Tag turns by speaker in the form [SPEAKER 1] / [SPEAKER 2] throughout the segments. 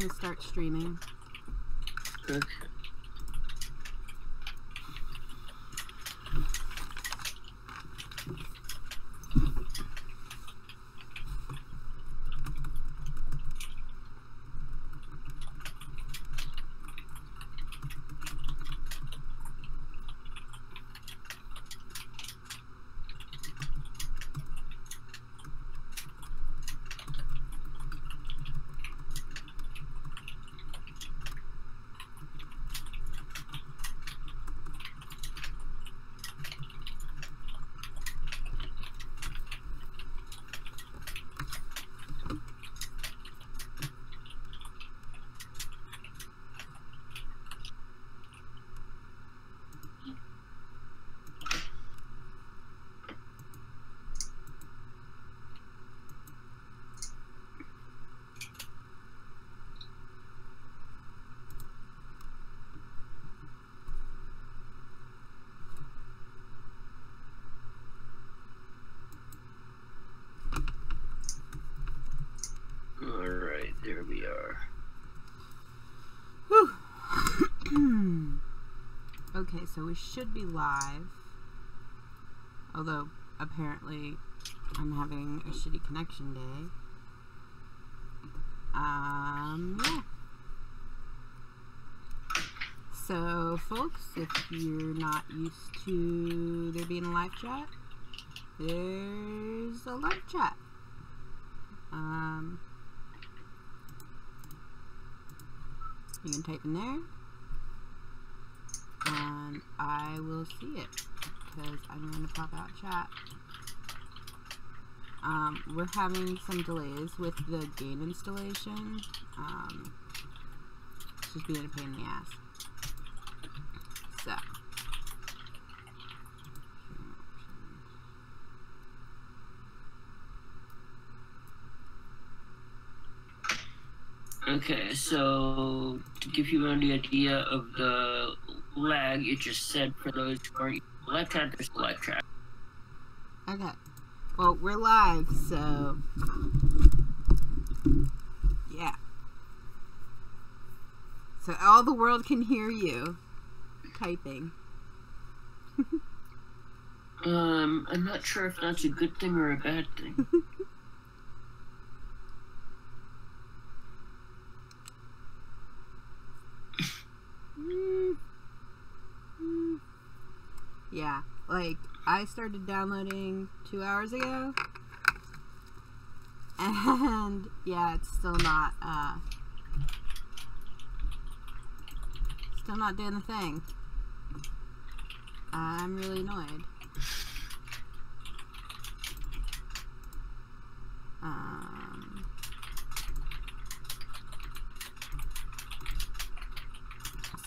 [SPEAKER 1] gonna start streaming.
[SPEAKER 2] Okay. Alright, there we are.
[SPEAKER 1] Whew. Okay, so we should be live. Although, apparently, I'm having a shitty connection day. Yeah. So, folks, if you're not used to there being a live chat, there's a live chat. You can type in there, and I will see it, because I'm going to pop out chat. We're having some delays with the game installation. It's just being a pain in the ass. So.
[SPEAKER 2] Okay, so to give you an idea of the lag, it just said for those who aren't live chat, there's a live chat.
[SPEAKER 1] Okay. Well, we're live, so yeah. So all the world can hear you typing.
[SPEAKER 2] I'm not sure if that's a good thing or a bad thing.
[SPEAKER 1] Yeah, like, I started downloading 2 hours ago, and yeah, it's still not doing the thing. I'm really annoyed.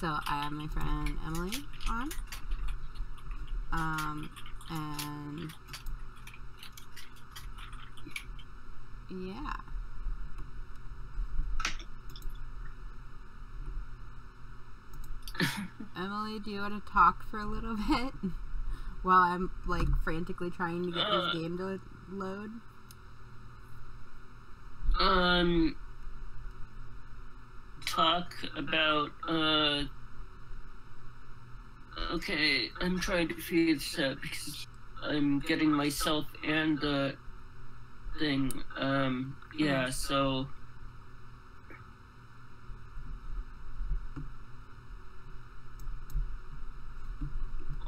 [SPEAKER 1] So I have my friend Emily on. And yeah. Emily, do you want to talk for a little bit while I'm like frantically trying to get this game to load?
[SPEAKER 2] Talk about, okay, I'm trying to figure this out because I'm getting myself and the thing, yeah, so...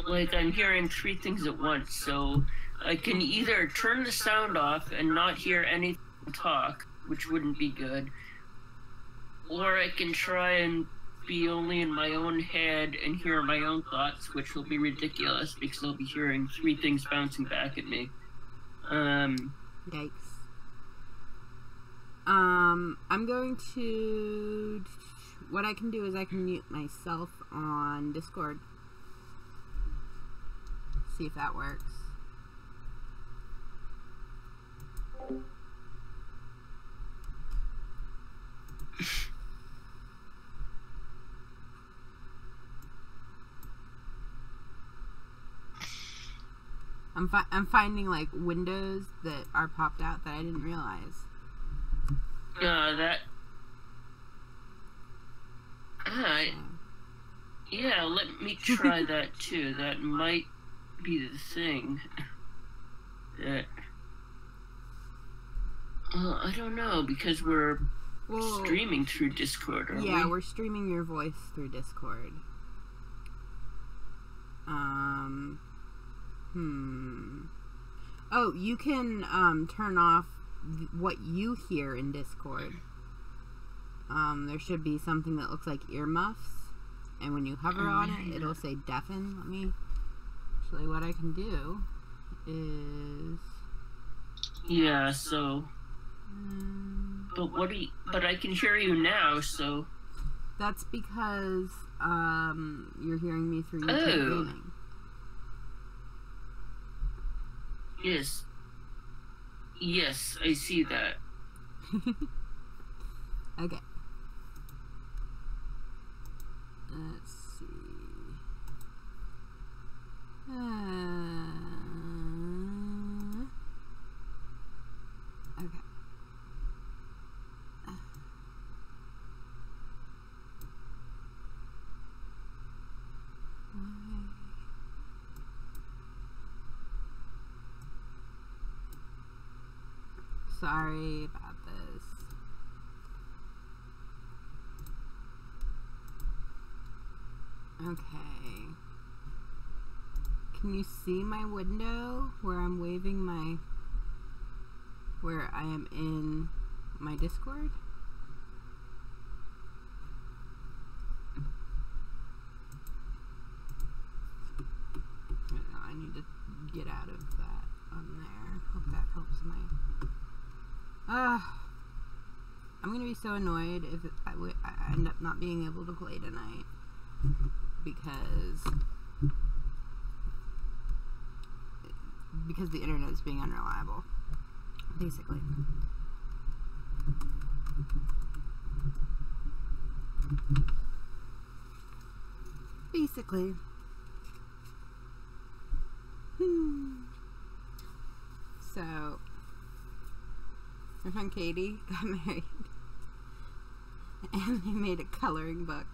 [SPEAKER 2] Like, I'm hearing 3 things at once, so I can either turn the sound off and not hear anything talk, which wouldn't be good, or I can try and be only in my own head and hear my own thoughts, which will be ridiculous because I'll be hearing 3 things bouncing back at me.
[SPEAKER 1] Yikes. I'm going to... What I can do is I can mute myself on Discord. See if that works. I'm finding like windows that are popped out that I didn't realize.
[SPEAKER 2] Yeah, let me try that too. That might be the thing. That. Well, I don't know, because we're streaming through Discord, aren't we?
[SPEAKER 1] Yeah, we're streaming your voice through Discord. Oh, you can turn off what you hear in Discord. There should be something that looks like earmuffs, and when you hover on it, it'll say deafen. Let me... Actually, what I can do is...
[SPEAKER 2] Yeah, so... But I can hear you now, so...
[SPEAKER 1] That's because, you're hearing me through YouTube Gaming.
[SPEAKER 2] Yes. Yes, I see that.
[SPEAKER 1] Okay. Let's see. Okay. Sorry about this. Okay. Can you see my window where I'm waving my... where I am in my Discord? I need to get out of that on there. Hope that helps my... I'm gonna be so annoyed if I end up not being able to play tonight because the internet is being unreliable, basically. So my friend Katie got married and they made a coloring book.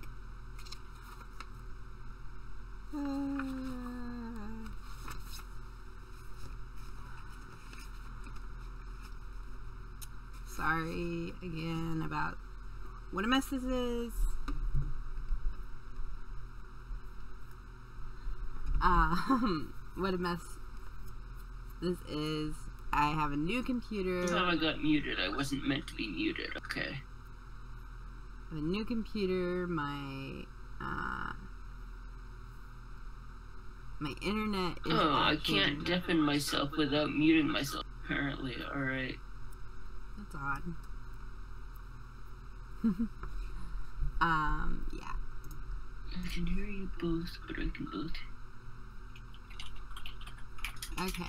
[SPEAKER 1] Sorry again about what a mess this is. What a mess this is. I have a new computer.
[SPEAKER 2] I thought I got muted. I wasn't meant to be muted. Okay.
[SPEAKER 1] I have a new computer. My internet is
[SPEAKER 2] I can't deafen myself without muting myself, apparently. Alright.
[SPEAKER 1] That's odd. Yeah.
[SPEAKER 2] I can hear you both, but I can both.
[SPEAKER 1] Okay.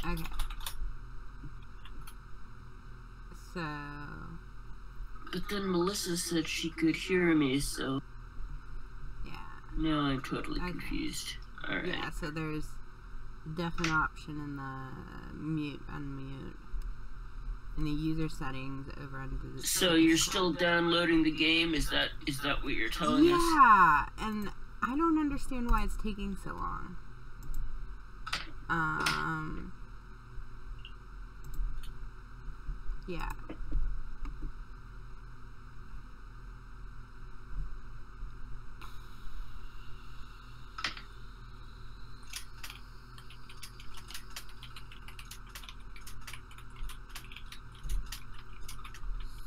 [SPEAKER 1] Okay. So...
[SPEAKER 2] But then Melissa said she could hear me, so...
[SPEAKER 1] Yeah.
[SPEAKER 2] Now I'm totally confused. Alright.
[SPEAKER 1] Yeah, so there's a deafen option in the mute, unmute. In the user settings over under the...
[SPEAKER 2] So you're still downloading the game? Is that what you're telling us?
[SPEAKER 1] Yeah, and I don't understand why it's taking so long. Yeah.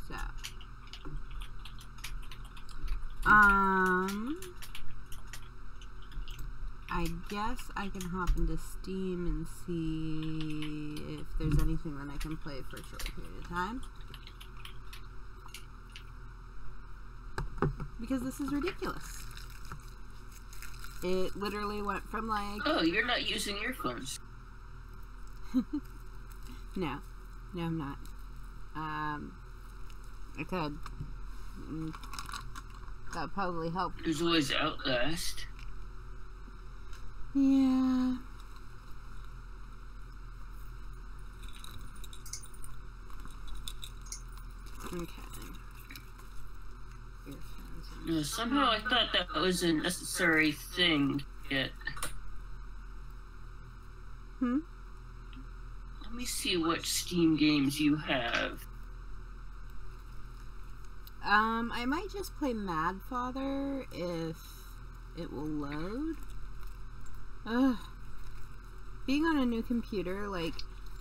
[SPEAKER 1] So. I guess I can hop into Steam and see if there's anything that I can play for a short period of time. Because this is ridiculous. It literally went from like...
[SPEAKER 2] Oh, you're not using earphones.
[SPEAKER 1] No, I'm not. I could. That would probably help.
[SPEAKER 2] There's always Outlast.
[SPEAKER 1] Yeah. Okay.
[SPEAKER 2] Yeah, somehow I thought that was a necessary thing. Yet.
[SPEAKER 1] Hmm?
[SPEAKER 2] Let me see what Steam games you have.
[SPEAKER 1] I might just play Mad Father if it will load. Ugh. Being on a new computer, like,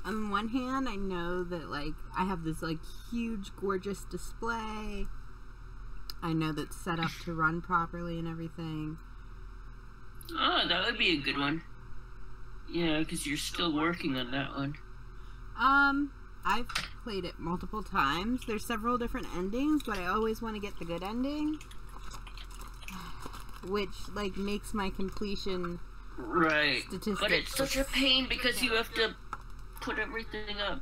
[SPEAKER 1] on one hand, I know that, like, I have this, like, huge, gorgeous display. I know that's set up to run properly and everything.
[SPEAKER 2] Oh, that would be a good one. Yeah, because you're still working on that one.
[SPEAKER 1] I've played it multiple times. There's several different endings, but I always want to get the good ending. Which, like, makes my completion
[SPEAKER 2] right.
[SPEAKER 1] statistics.
[SPEAKER 2] But it's such a pain because you have to put everything up.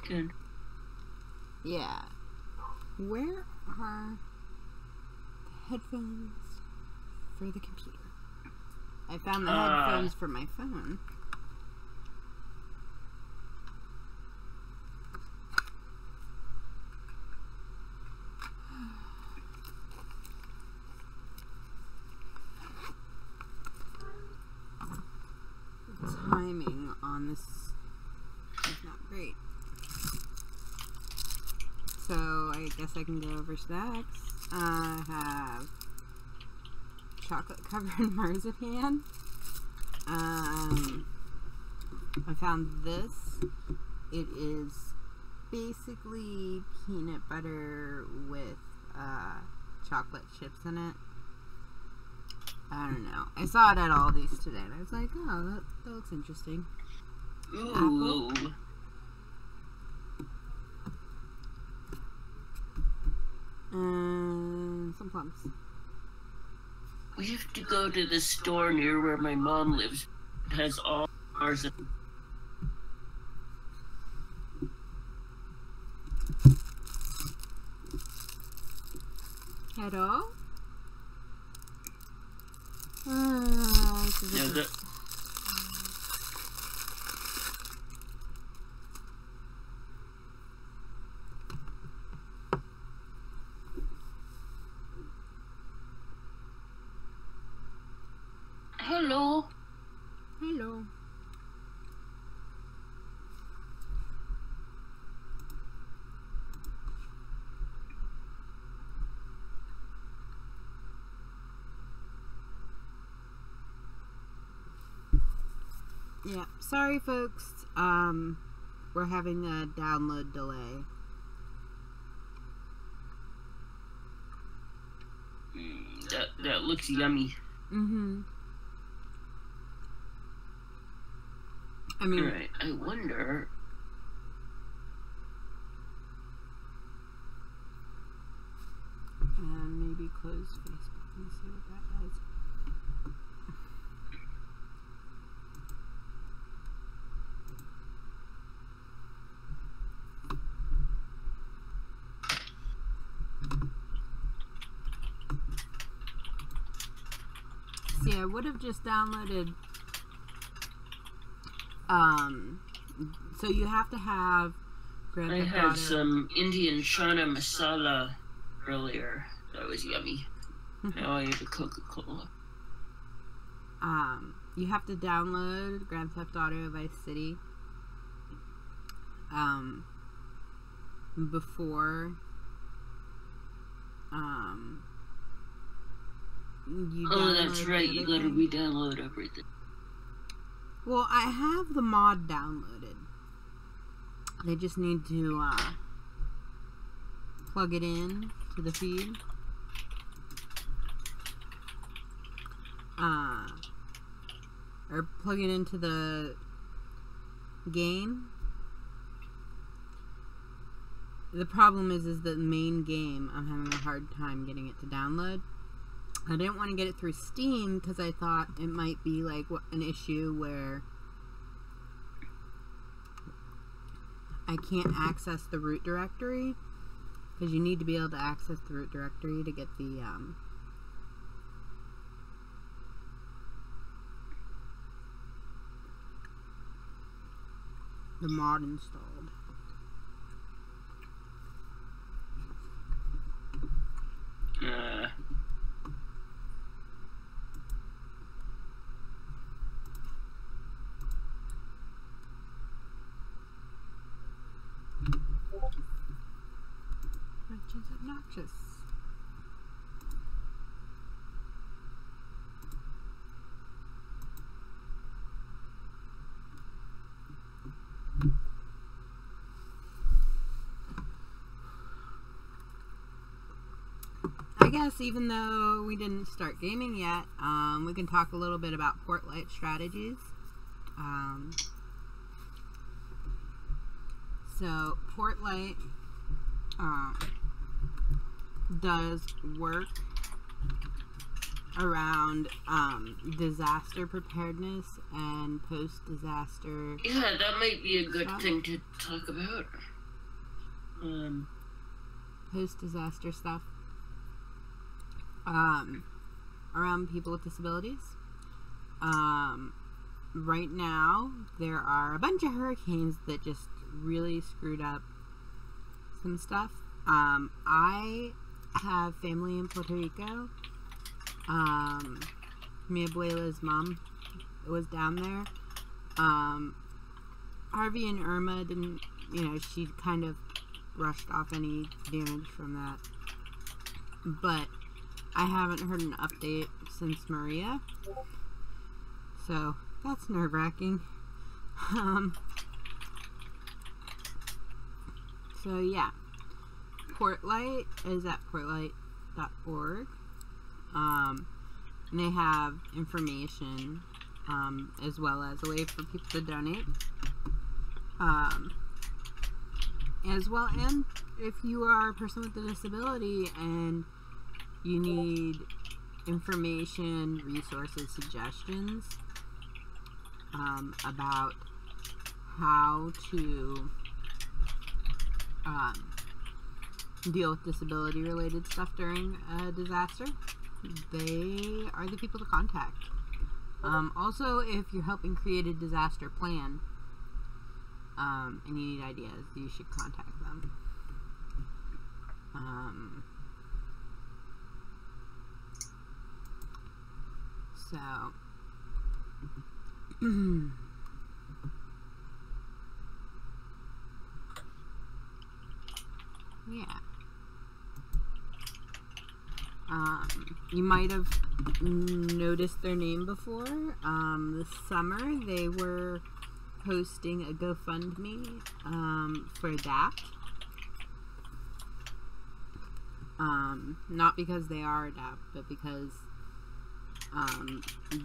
[SPEAKER 2] Good.
[SPEAKER 1] Yeah. Where are the headphones for the computer? I found the headphones for my phone. Timing on this is not great. So I guess I can go over snacks. I have chocolate covered marzipan. I found this. It is basically peanut butter with chocolate chips in it. I don't know. I saw it at Aldi's today, and I was like, oh, that looks interesting.
[SPEAKER 2] Ooh.
[SPEAKER 1] Apple. Some plums.
[SPEAKER 2] We have to go to the store near where my mom lives. It has all ours.
[SPEAKER 1] At all?
[SPEAKER 2] Yeah, Hello.
[SPEAKER 1] Hello. Yeah, sorry folks. We're having a download delay.
[SPEAKER 2] That looks yummy.
[SPEAKER 1] Mm-hmm. I mean,
[SPEAKER 2] alright, I wonder.
[SPEAKER 1] And maybe close Facebook and see what that does. See, I would have just downloaded. So you have to have Grand
[SPEAKER 2] I
[SPEAKER 1] Theft
[SPEAKER 2] had
[SPEAKER 1] Auto.
[SPEAKER 2] some Indian chana masala earlier. That was yummy. Now I have a Coca-Cola.
[SPEAKER 1] You have to download Grand Theft Auto Vice City. Before. You
[SPEAKER 2] Oh, that's
[SPEAKER 1] download
[SPEAKER 2] right.
[SPEAKER 1] the
[SPEAKER 2] You
[SPEAKER 1] other
[SPEAKER 2] gotta
[SPEAKER 1] thing.
[SPEAKER 2] re-download everything.
[SPEAKER 1] Well, I have the mod downloaded. They just need to plug it in to the feed. Or plug it into the game. The problem is the main game, I'm having a hard time getting it to download. I didn't want to get it through Steam because I thought it might be like an issue where I can't access the root directory, because you need to be able to access the root directory to get the mod installed. is obnoxious. I guess even though we didn't start gaming yet, we can talk a little bit about port light strategies. So port light does work around disaster preparedness and post-disaster.
[SPEAKER 2] Yeah, that might be a good thing to talk about.
[SPEAKER 1] Post-disaster stuff. Around people with disabilities. Right now, there are a bunch of hurricanes that just really screwed up some stuff. I have family in Puerto Rico. Mi abuela's mom was down there. Harvey and Irma didn't, she kind of brushed off any damage from that. But I haven't heard an update since Maria. So, that's nerve-wracking. So, yeah. Portlight is at portlight.org. And they have information, as well as a way for people to donate. As well, and if you are a person with a disability and you need information, resources, suggestions about how to deal with disability related stuff during a disaster, they are the people to contact. Also, if you're helping create a disaster plan and you need ideas, you should contact them. So yeah. You might have noticed their name before. This summer they were hosting a GoFundMe for that. Not because they are ADAPT, but because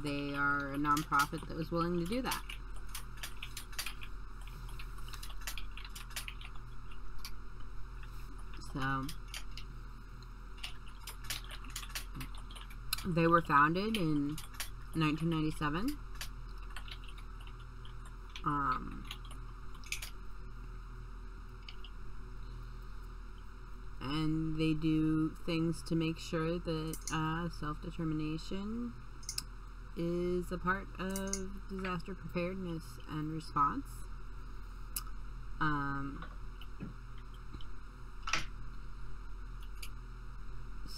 [SPEAKER 1] they are a nonprofit that was willing to do that. So they were founded in 1997. And they do things to make sure that self-determination is a part of disaster preparedness and response.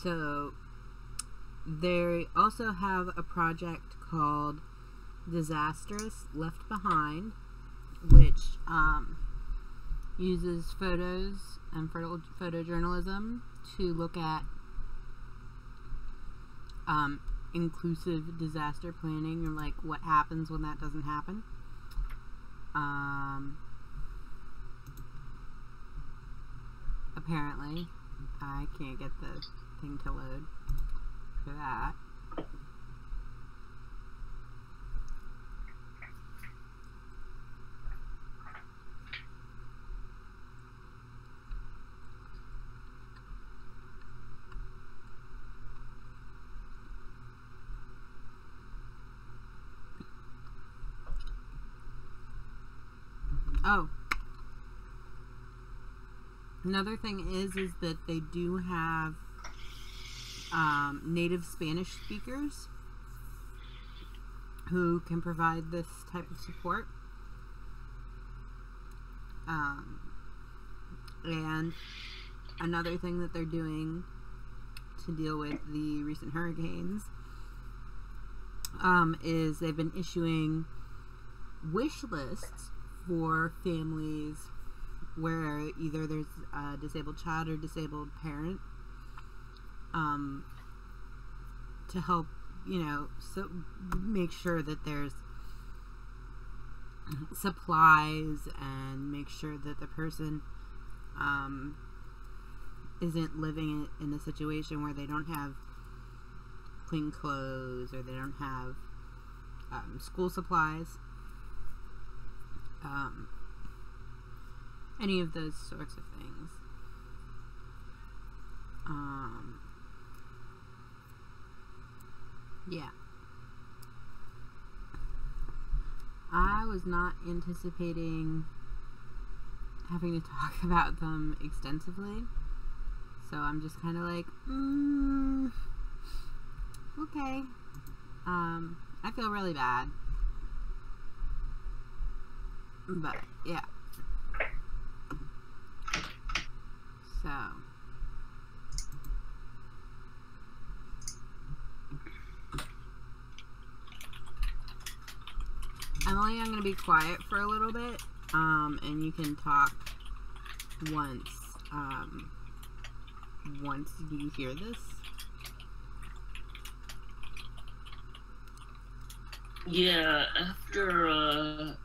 [SPEAKER 1] So they also have a project called Disastrous Left Behind, which uses photos and photojournalism to look at inclusive disaster planning and like what happens when that doesn't happen. Apparently, I can't get the thing to load for that. Oh, another thing is that they do have native Spanish speakers who can provide this type of support. And another thing that they're doing to deal with the recent hurricanes is they've been issuing wish lists for families where either there's a disabled child or disabled parent, to help, so make sure that there's supplies and make sure that the person isn't living in a situation where they don't have clean clothes or they don't have school supplies, any of those sorts of things. Yeah. I was not anticipating having to talk about them extensively, so I'm just kind of like, okay. I feel really bad, but yeah. So Emily, I'm going to be quiet for a little bit, and you can talk once you hear this.
[SPEAKER 2] Yeah, after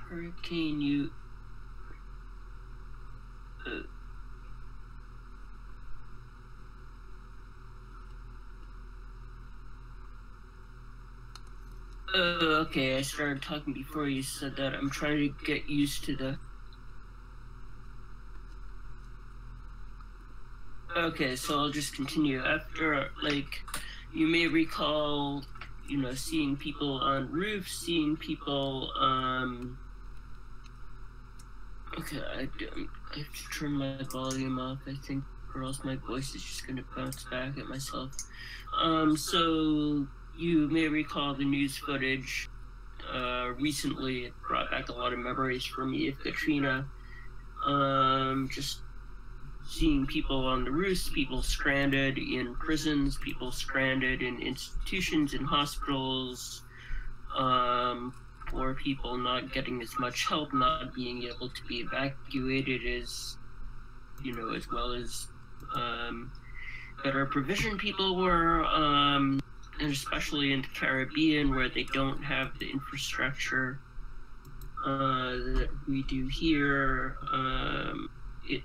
[SPEAKER 2] Hurricane you okay, I started talking before you said that. I'm trying to get used to the... Okay, so I'll just continue. After, like, you may recall, seeing people on roofs, seeing people, okay, I have to turn my volume off, I think, or else my voice is just gonna bounce back at myself. So you may recall the news footage recently. It brought back a lot of memories for me of Katrina. Just seeing people on the roofs, people stranded in prisons, people stranded in institutions, in hospitals, poor people not getting as much help, not being able to be evacuated as well as better provision people were, and especially in the Caribbean where they don't have the infrastructure that we do here. It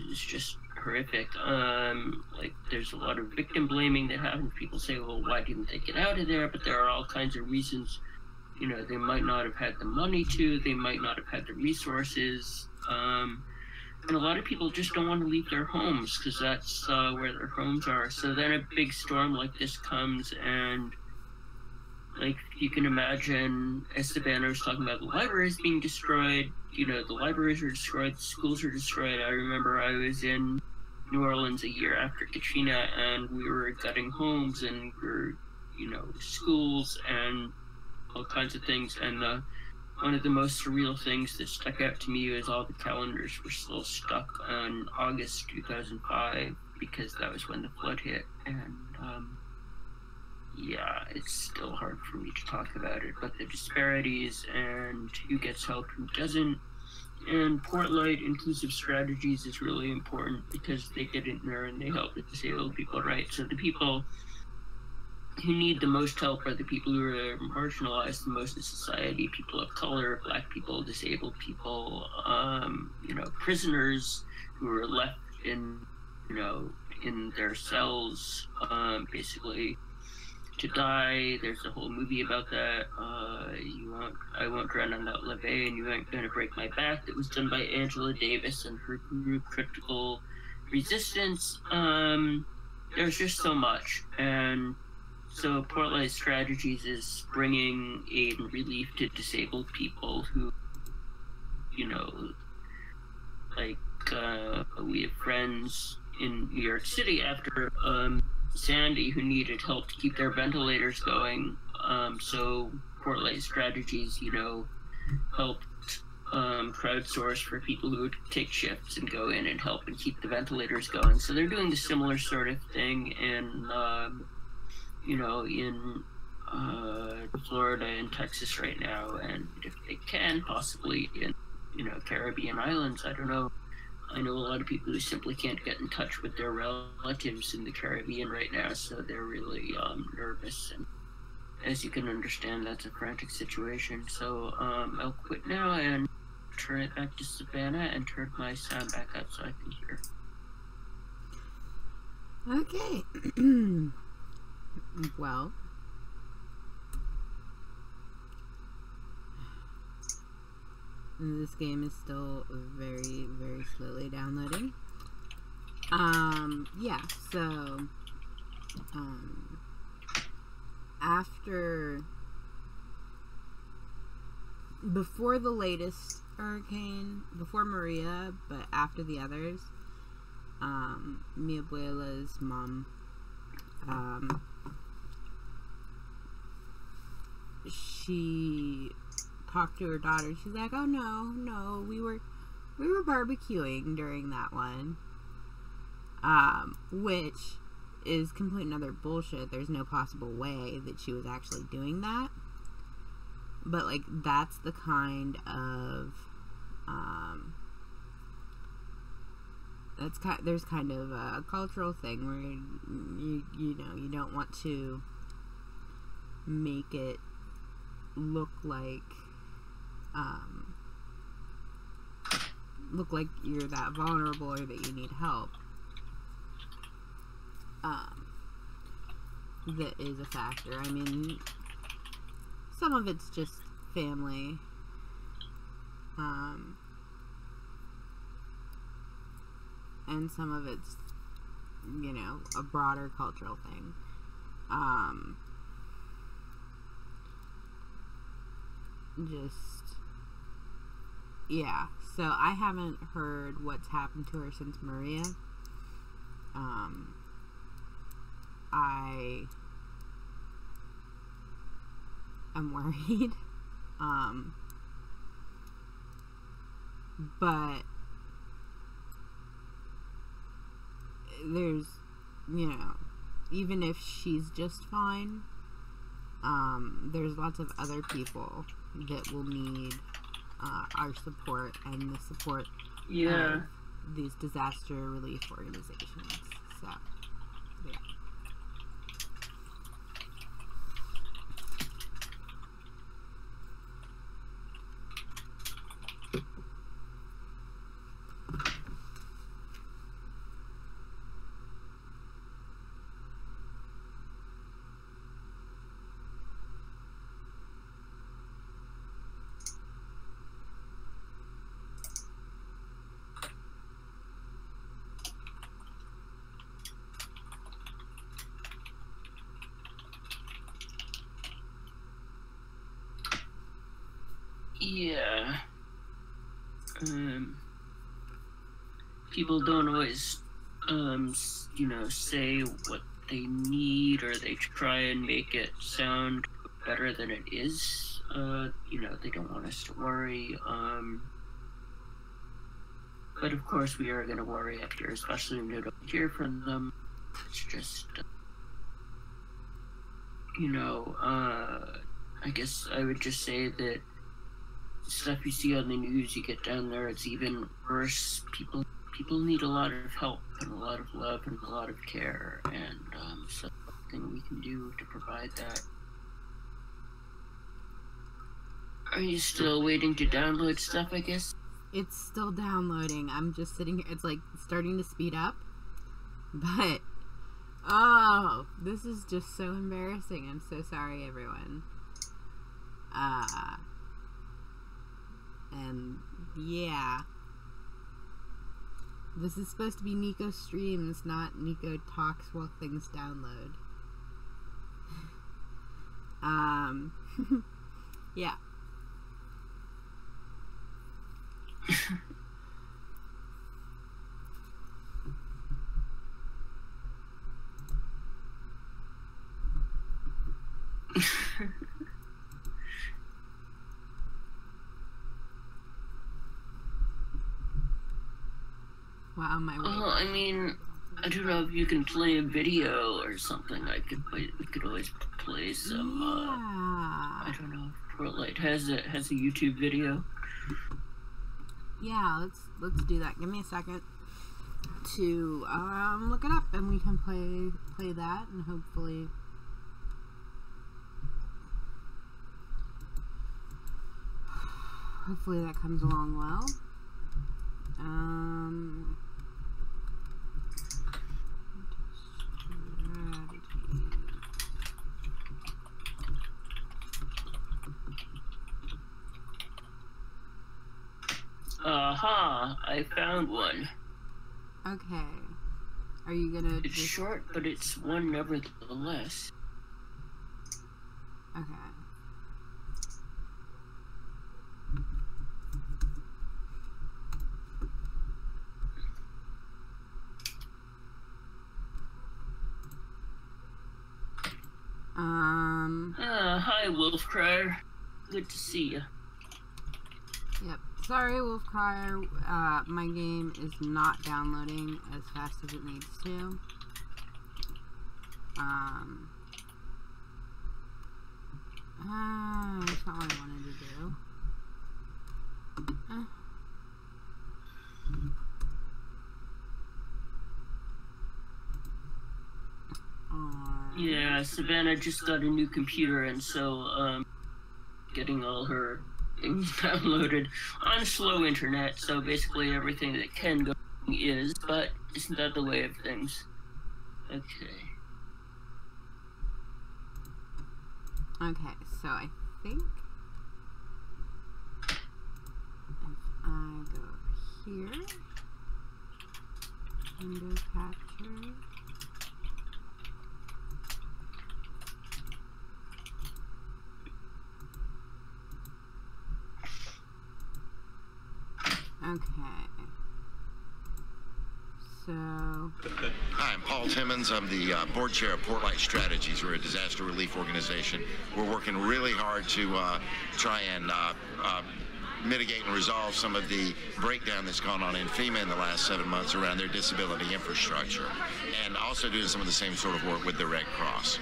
[SPEAKER 2] was just horrific. Like, there's a lot of victim blaming that happens. People say, well, why didn't they get out of there? But there are all kinds of reasons. They might not have had the money to, they might not have had the resources. And a lot of people just don't want to leave their homes because that's where their homes are. So then a big storm like this comes, and like you can imagine, as the banner was talking about, the libraries being destroyed. The libraries are destroyed, the schools are destroyed. I remember I was in New Orleans a year after Katrina, and we were gutting homes, and we were, schools and all kinds of things. And one of the most surreal things that stuck out to me was all the calendars were still stuck on August 2005 because that was when the flood hit. And yeah, it's still hard for me to talk about it, but the disparities and who gets help, who doesn't, and Portlight Inclusive Strategies is really important because they get in there and they help the disabled people, right? So the people who need the most help are the people who are marginalized the most in society: people of color, Black people, disabled people, prisoners who are left in their cells, basically to die. There's a whole movie about that. I won't drown on that leve, and you ain't gonna break my back. That was done by Angela Davis and her group Critical Resistance. There's just so much, and so Portlight Strategies is bringing aid and relief to disabled people who, we have friends in New York City after Sandy who needed help to keep their ventilators going. So Portlight Strategies, helped crowdsource for people who would take shifts and go in and help and keep the ventilators going. So they're doing the similar sort of thing in Florida and Texas right now, and if they can, possibly in Caribbean islands. I don't know. I know a lot of people who simply can't get in touch with their relatives in the Caribbean right now, so they're really nervous. And as you can understand, that's a frantic situation. So I'll quit now and turn it back to Savannah and turn my sound back up so I can hear.
[SPEAKER 1] Okay. Well, this game is still very, very slowly downloading. Yeah, so, before the latest hurricane, before Maria, but after the others, mi abuela's mom, she talked to her daughter. She's like, "Oh no, we were barbecuing during that one," which is complete and utter bullshit. There's no possible way that she was actually doing that. But like, that's the kind of there's kind of a cultural thing where you don't want to make it look like you're that vulnerable or that you need help. That is a factor. I mean, some of it's just family, and some of it's, a broader cultural thing. Yeah, so I haven't heard what's happened to her since Maria. I am worried. But there's, even if she's just fine, there's lots of other people that will need our support and the support of these disaster relief organizations. So, yeah.
[SPEAKER 2] Yeah. People don't always, say what they need, or they try and make it sound better than it is. They don't want us to worry. But of course we are going to worry up here, especially when we don't hear from them. It's just, I guess I would just say that stuff you see on the news, you get down there, it's even worse. People need a lot of help and a lot of love and a lot of care, and something we can do to provide that. Are you still waiting to download stuff, I guess?
[SPEAKER 1] It's still downloading. I'm just sitting here. It's like starting to speed up, but this is just so embarrassing. I'm so sorry, everyone. And yeah, this is supposed to be Nico Streams, not Nico Talks while things download. Yeah. Wow,
[SPEAKER 2] well, I mean, I don't know if you can play a video or something. We could always play some.
[SPEAKER 1] Yeah.
[SPEAKER 2] I don't know if Portlight has a YouTube video.
[SPEAKER 1] Yeah, let's do that. Give me a second to look it up, and we can play that, and hopefully that comes along well.
[SPEAKER 2] Aha, I found one.
[SPEAKER 1] Okay. Are you gonna
[SPEAKER 2] It's short, but it's one nevertheless.
[SPEAKER 1] Okay.
[SPEAKER 2] Hi, Wolfcrier. Good to see you.
[SPEAKER 1] Yep. Sorry, Wolfcrier. My game is not downloading as fast as it needs to. That's not what I wanted to do.
[SPEAKER 2] Yeah, Savannah just got a new computer, and so, getting all her things downloaded on slow internet, so basically everything that can go is, but isn't that the way of things? Okay.
[SPEAKER 1] Okay, so I think if I go over here, window capture. Okay. So.
[SPEAKER 3] Hi, I'm Paul Timmons. I'm the board chair of Portlight Strategies. We're a disaster relief organization. We're working really hard to try and mitigate and resolve some of the breakdown that's gone on in FEMA in the last 7 months around their disability infrastructure, and also doing some of the same sort of work with the Red Cross.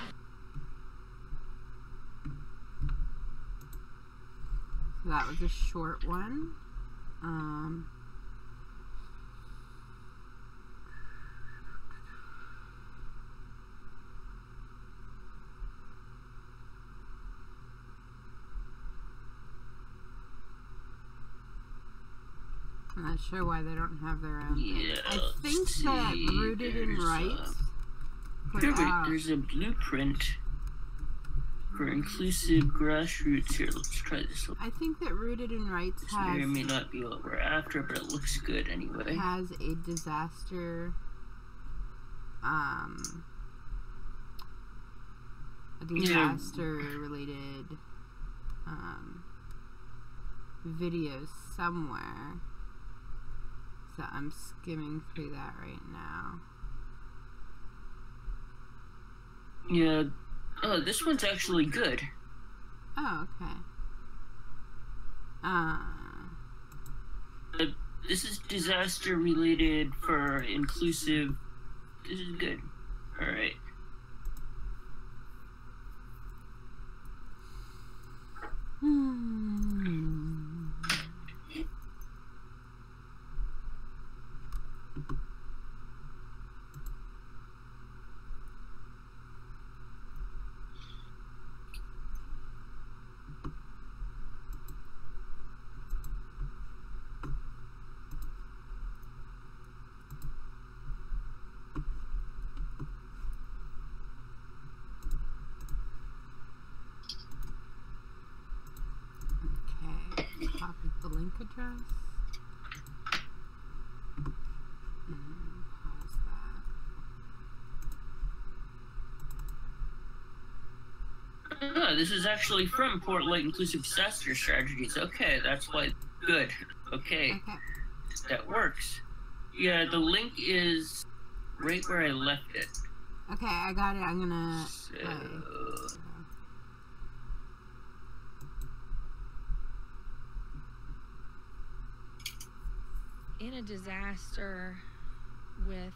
[SPEAKER 1] So that was a short one. I'm not sure why they don't have their own.
[SPEAKER 2] Yeah,
[SPEAKER 1] I think that Rooted in Rights.
[SPEAKER 2] There's a blueprint for inclusive grassroots. Here, let's try this one.
[SPEAKER 1] I think that Rooted in Rights
[SPEAKER 2] This may or may not be what we're after, but it looks good anyway.
[SPEAKER 1] Has a disaster, related videos somewhere. So I'm skimming through that right now.
[SPEAKER 2] Yeah. Oh, this one's actually good.
[SPEAKER 1] Oh, okay.
[SPEAKER 2] This is disaster related for inclusive. This is good. All right.
[SPEAKER 1] Copy the link address. Pause
[SPEAKER 2] that. This is actually from Portlight Inclusive Disaster Strategies. Okay, that's why. Good. Okay. That works. Yeah, the link is right where I left it.
[SPEAKER 1] Okay, I got it. I'm gonna play.
[SPEAKER 4] In a disaster with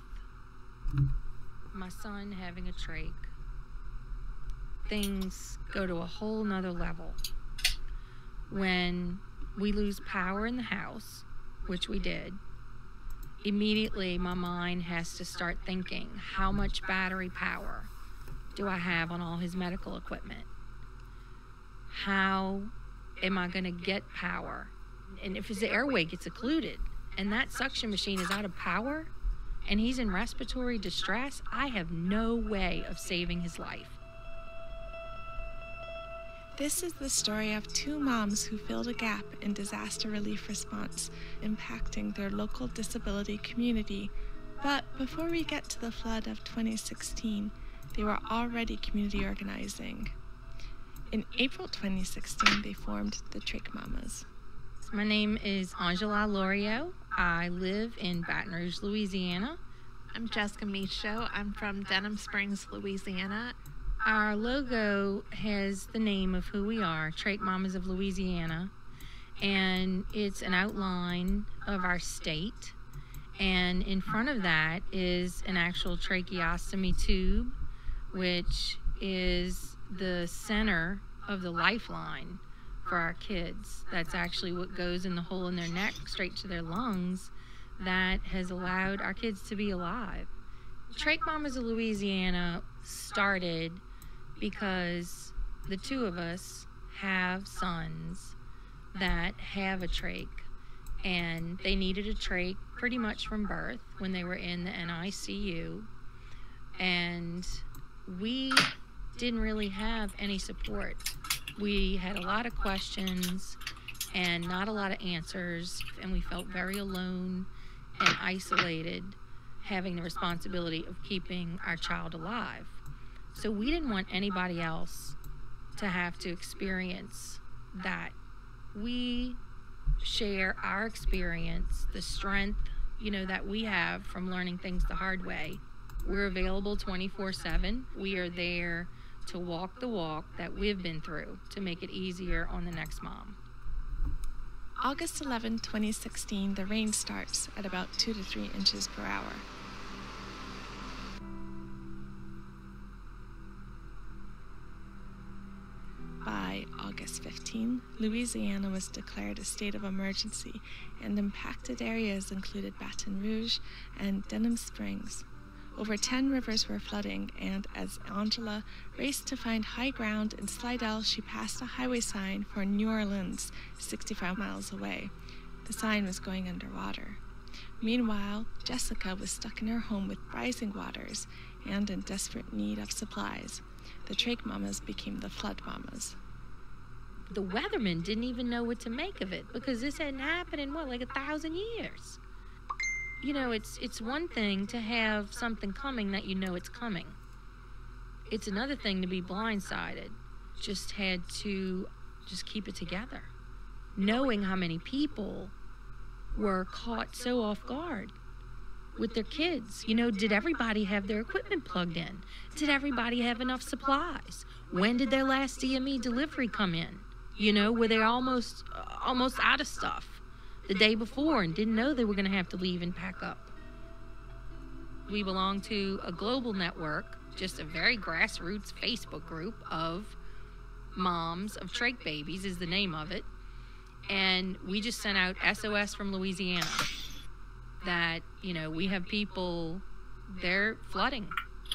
[SPEAKER 4] my son having a trach, things go to a whole nother level. When we lose power in the house, which we did, immediately my mind has to start thinking, how much battery power do I have on all his medical equipment? How am I going to get power? And if his airway gets occluded and that suction machine is out of power and he's in respiratory distress, I have no way of saving his life.
[SPEAKER 5] This is the story of two moms who filled a gap in disaster relief response, impacting their local disability community. But before we get to the flood of 2016, they were already community organizing. In April 2016, they formed the Trach Mamas.
[SPEAKER 4] My name is Angela Lorio. I live in Baton Rouge, Louisiana.
[SPEAKER 6] I'm Jessica Michaud. I'm from Denham Springs, Louisiana.
[SPEAKER 4] Our logo has the name of who we are, Trach Mamas of Louisiana, and it's an outline of our state. And in front of that is an actual tracheostomy tube, which is the center of the lifeline for our kids. That's actually what goes in the hole in their neck straight to their lungs that has allowed our kids to be alive. Trach Mamas of Louisiana started because the two of us have sons that have a trach, and they needed a trach pretty much from birth when they were in the NICU, and we didn't really have any support. We had a lot of questions and not a lot of answers, and we felt very alone and isolated, having the responsibility of keeping our child alive. So we didn't want anybody else to have to experience that. We share our experience, the strength, that we have from learning things the hard way. We're available 24/7. We are there to walk the walk that we've been through to make it easier on the next mom.
[SPEAKER 5] August 11, 2016, the rain starts at about 2 to 3 inches per hour. By August 15, Louisiana was declared a state of emergency, and impacted areas included Baton Rouge and Denham Springs. Over 10 rivers were flooding, and as Angela raced to find high ground in Slidell, she passed a highway sign for New Orleans, 65 miles away. The sign was going underwater. Meanwhile, Jessica was stuck in her home with rising waters and in desperate need of supplies. The Trach Mamas became the Flood Mamas.
[SPEAKER 4] The weathermen didn't even know what to make of it because this hadn't happened in, 1,000 years. It's one thing to have something coming that it's coming. It's another thing to be blindsided. Just had to keep it together. Knowing how many people were caught so off guard with their kids. Did everybody have their equipment plugged in? Did everybody have enough supplies? When did their last DME delivery come in? Were they almost out of stuff the day before and didn't know they were going to have to leave and pack up? We belong to a global network, just a very grassroots Facebook group of moms of trach babies is the name of it. And we just sent out SOS from Louisiana that, we have people, they're flooding.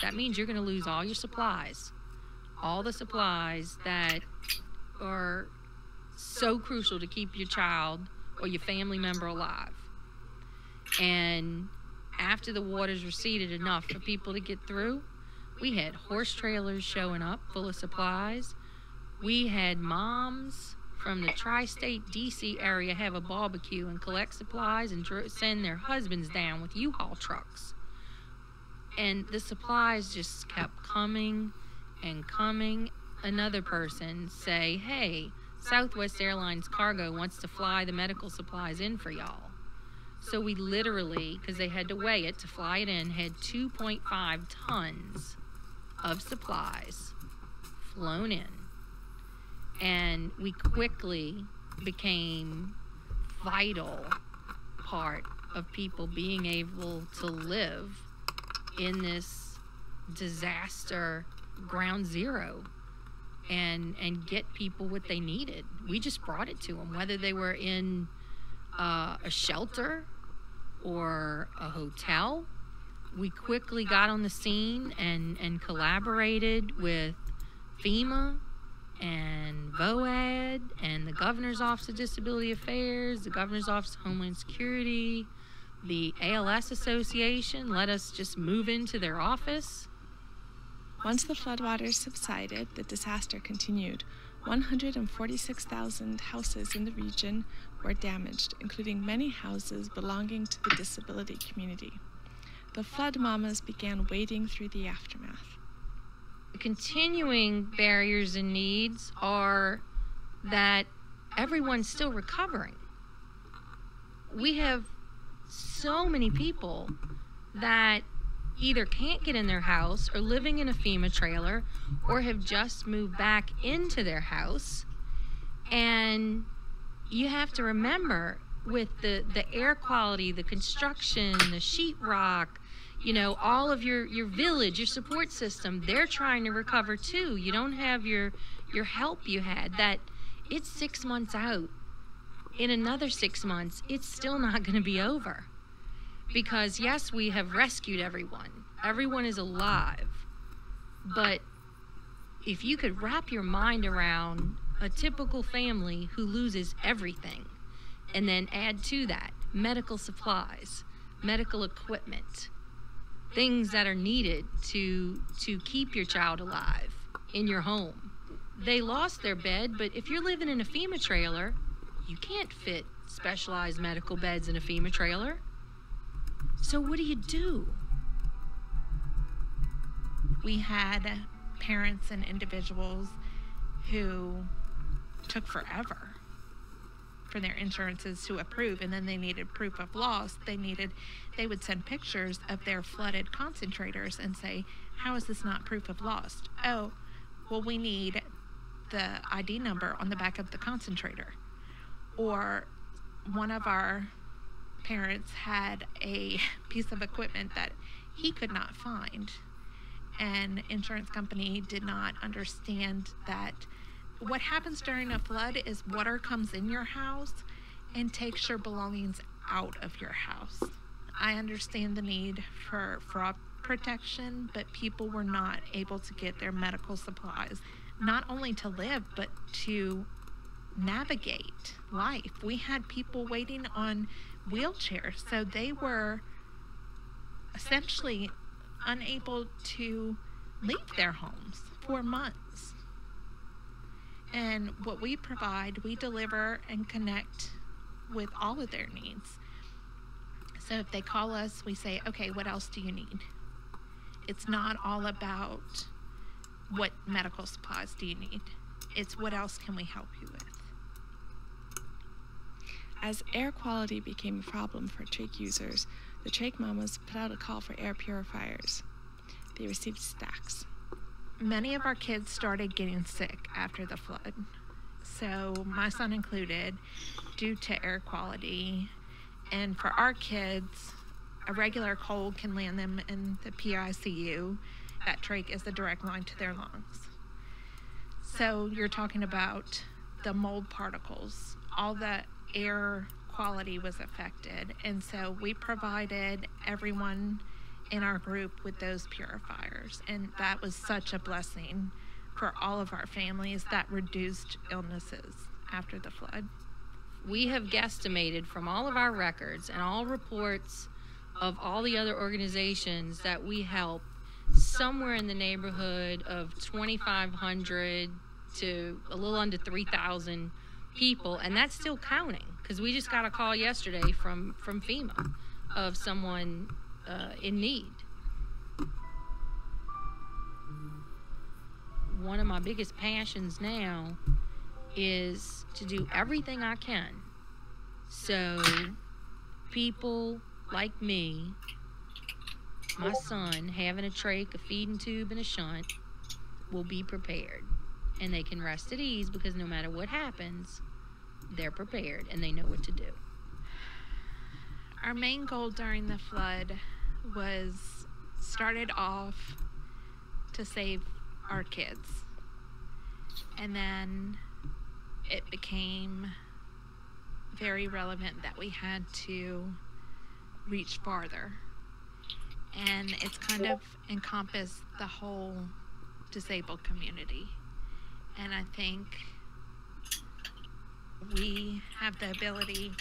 [SPEAKER 4] That means you're going to lose all your supplies. All the supplies that are so crucial to keep your child or your family member alive. And after the waters receded enough for people to get through, we had horse trailers showing up full of supplies. We had moms from the tri-state DC area have a barbecue and collect supplies and send their husbands down with U-Haul trucks. And the supplies just kept coming and coming. Another person say, hey, Southwest Airlines Cargo wants to fly the medical supplies in for y'all. So we literally, because they had to weigh it to fly it in, had 2.5 tons of supplies flown in. And we quickly became vital part of people being able to live in this disaster ground zero and get people what they needed. We just brought it to them, whether they were in a shelter or a hotel. We quickly got on the scene and collaborated with FEMA and VOAD and the Governor's Office of Disability Affairs, the Governor's Office of Homeland Security, the ALS Association let us just move into their office.
[SPEAKER 5] Once the floodwaters subsided, the disaster continued. 146,000 houses in the region were damaged, including many houses belonging to the disability community. The flood mamas began wading through the aftermath.
[SPEAKER 4] The continuing barriers and needs are that everyone's still recovering. We have so many people that either can't get in their house or living in a FEMA trailer or have just moved back into their house. And you have to remember, with the air quality, the construction, the sheetrock, you know, all of your village, your support system, they're trying to recover too. You don't have your help you had. That it's 6 months out. In another 6 months, it's still not going to be over. Because yes, we have rescued everyone. Everyone is alive. But if you could wrap your mind around a typical family who loses everything, and then add to that medical supplies, medical equipment, things that are needed to keep your child alive in your home. They lost their bed, but if you're living in a FEMA trailer, you can't fit specialized medical beds in a FEMA trailer. So what do?
[SPEAKER 6] We had parents and individuals who took forever for their insurances to approve, and then they needed proof of loss. They would send pictures of their flooded concentrators and say, how is this not proof of loss? Oh, well, we need the ID number on the back of the concentrator. Or one of our parents had a piece of equipment that he could not find, and insurance company did not understand that what happens during a flood is water comes in your house and takes your belongings out of your house. I understand the need for fraud protection, but people were not able to get their medical supplies, not only to live, but to navigate life. We had people waiting on wheelchairs, so they were essentially unable to leave their homes for months. And what we provide, we deliver and connect with all of their needs. So if they call us, we say, okay, what else do you need? It's not all about what medical supplies do you need. It's what else can we help you with?
[SPEAKER 5] As air quality became a problem for trach users, the trach mamas put out a call for air purifiers. They received stacks.
[SPEAKER 6] Many of our kids started getting sick after the flood. So my son included, due to air quality. And for our kids, a regular cold can land them in the PICU. That trach is the direct line to their lungs. So you're talking about the mold particles, all the air quality was affected. And so we provided everyone in our group with those purifiers. And that was such a blessing for all of our families that reduced illnesses after the flood.
[SPEAKER 4] We have guesstimated from all of our records and all reports of all the other organizations that we help, somewhere in the neighborhood of 2,500 to a little under 3,000 people, and that's still counting, because we just got a call yesterday from FEMA of someone in need. One of my biggest passions now is to do everything I can so people like me, my son, having a trach, a feeding tube, and a shunt, will be prepared. And they can rest at ease because no matter what happens, they're prepared and they know what to do.
[SPEAKER 6] Our main goal during the flood was started off to save our kids. And then it became very relevant that we had to reach farther. And it's kind of encompassed the whole disabled community. And I think we have the ability,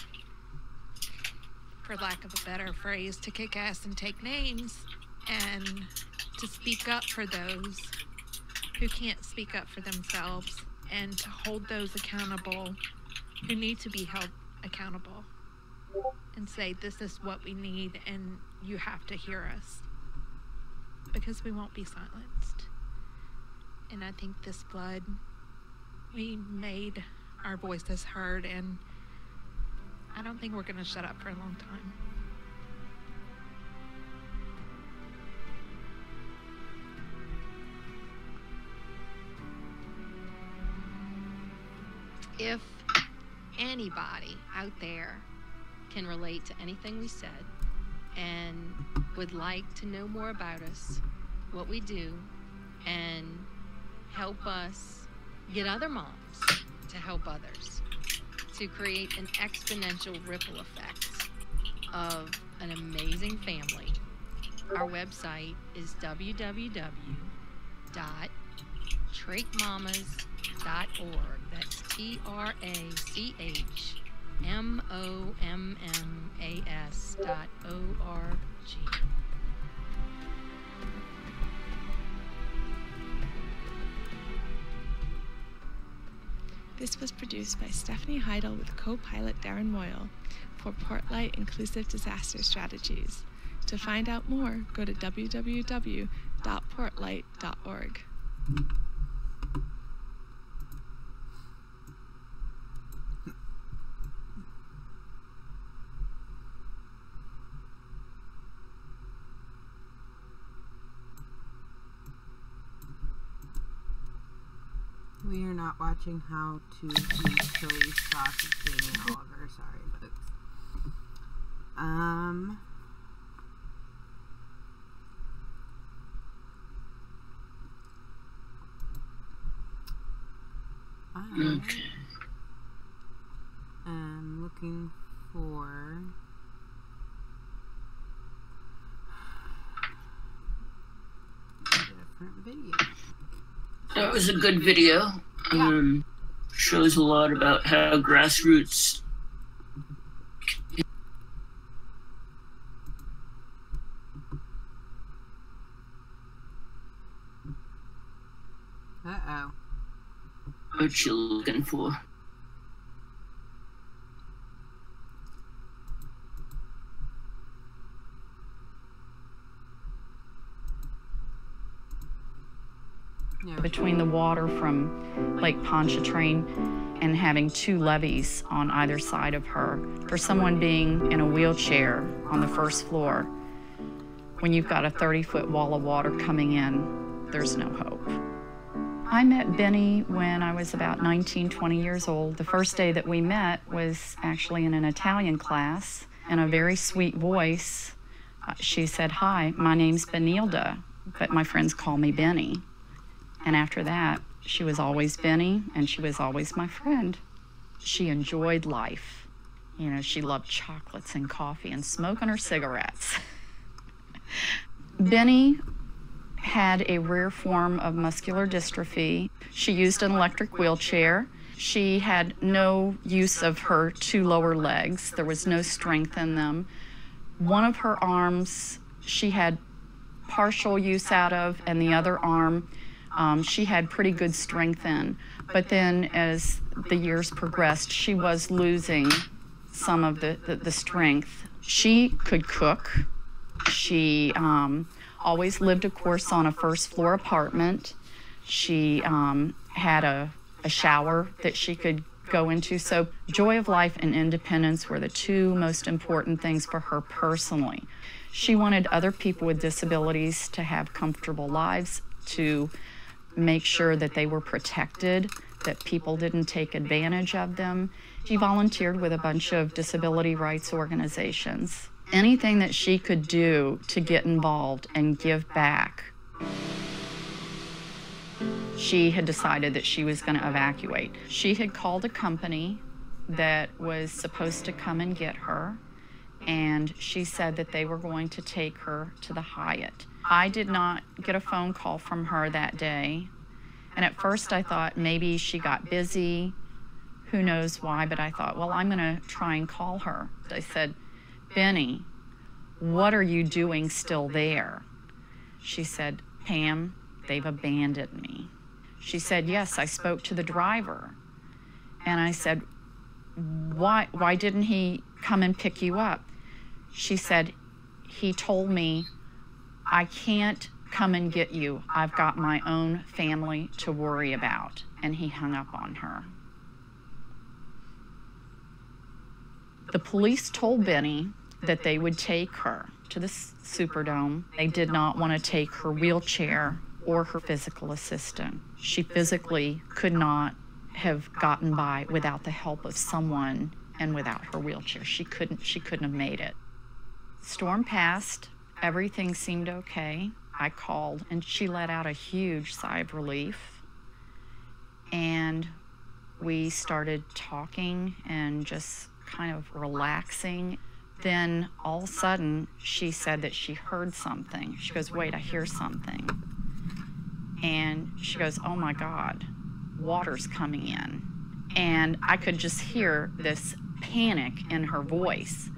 [SPEAKER 6] for lack of a better phrase, to kick ass and take names and to speak up for those who can't speak up for themselves, and to hold those accountable who need to be held accountable, and say, this is what we need and you have to hear us, because we won't be silenced. And I think this flood, we made our voices heard, and I don't think we're going to shut up for a long time.
[SPEAKER 4] If anybody out there can relate to anything we said and would like to know more about us, what we do, and help us get other moms to help others, to create an exponential ripple effect of an amazing family, our website is www.trachmamas.org. That's TRACHMOMMAS.org.
[SPEAKER 5] This was produced by Stephanie Heidel with co-pilot Darren Moyle for Portlight Inclusive Disaster Strategies. To find out more, go to www.portlight.org.
[SPEAKER 1] We are not watching how to make chili sauce with Jamie Oliver. Sorry, folks. I'm looking for a different video.
[SPEAKER 2] That was a good video.
[SPEAKER 1] Yeah.
[SPEAKER 2] Shows a lot about how grassroots.
[SPEAKER 1] Uh-oh.
[SPEAKER 2] What you looking for?
[SPEAKER 7] Between the water from Lake Pontchartrain and having two levees on either side of her. For someone being in a wheelchair on the first floor, when you've got a 30-foot wall of water coming in, there's no hope. I met Benny when I was about 19, 20 years old. The first day that we met was actually in an Italian class. In a very sweet voice, she said, "Hi, my name's Benilda, but my friends call me Benny." And after that, she was always Benny, and she was always my friend. She enjoyed life. You know, she loved chocolates and coffee and smoking her cigarettes. Benny had a rare form of muscular dystrophy. She used an electric wheelchair. She had no use of her two lower legs. There was no strength in them. One of her arms she had partial use out of, and the other arm she had pretty good strength in. But then as the years progressed, she was losing some of the strength. She could cook. She always lived, of course, on a first floor apartment. She had a shower that she could go into. So joy of life and independence were the two most important things for her personally. She wanted other people with disabilities to have comfortable lives, to make sure that they were protected, that people didn't take advantage of them. She volunteered with a bunch of disability rights organizations. Anything that she could do to get involved and give back. She had decided that she was going to evacuate. She had called a company that was supposed to come and get her, and she said that they were going to take her to the Hyatt. I did not get a phone call from her that day, and at first I thought maybe she got busy, who knows why, but I thought, well, I'm gonna try and call her. I said, Benny, what are you doing still there? She said, Pam, they've abandoned me. She said, yes, I spoke to the driver. And I said, why didn't he come and pick you up? She said, he told me, I can't come and get you. I've got my own family to worry about. And he hung up on her. The police told Benny that they would take her to the Superdome. They did not want to take her wheelchair or her physical assistant. She physically could not have gotten by without the help of someone and without her wheelchair. She couldn't have made it. Storm passed, everything seemed okay. I called and she let out a huge sigh of relief. And we started talking and just kind of relaxing. Then all of a sudden she said that she heard something. She goes, wait, I hear something. And she goes, oh my God, water's coming in. And I could just hear this panic in her voice.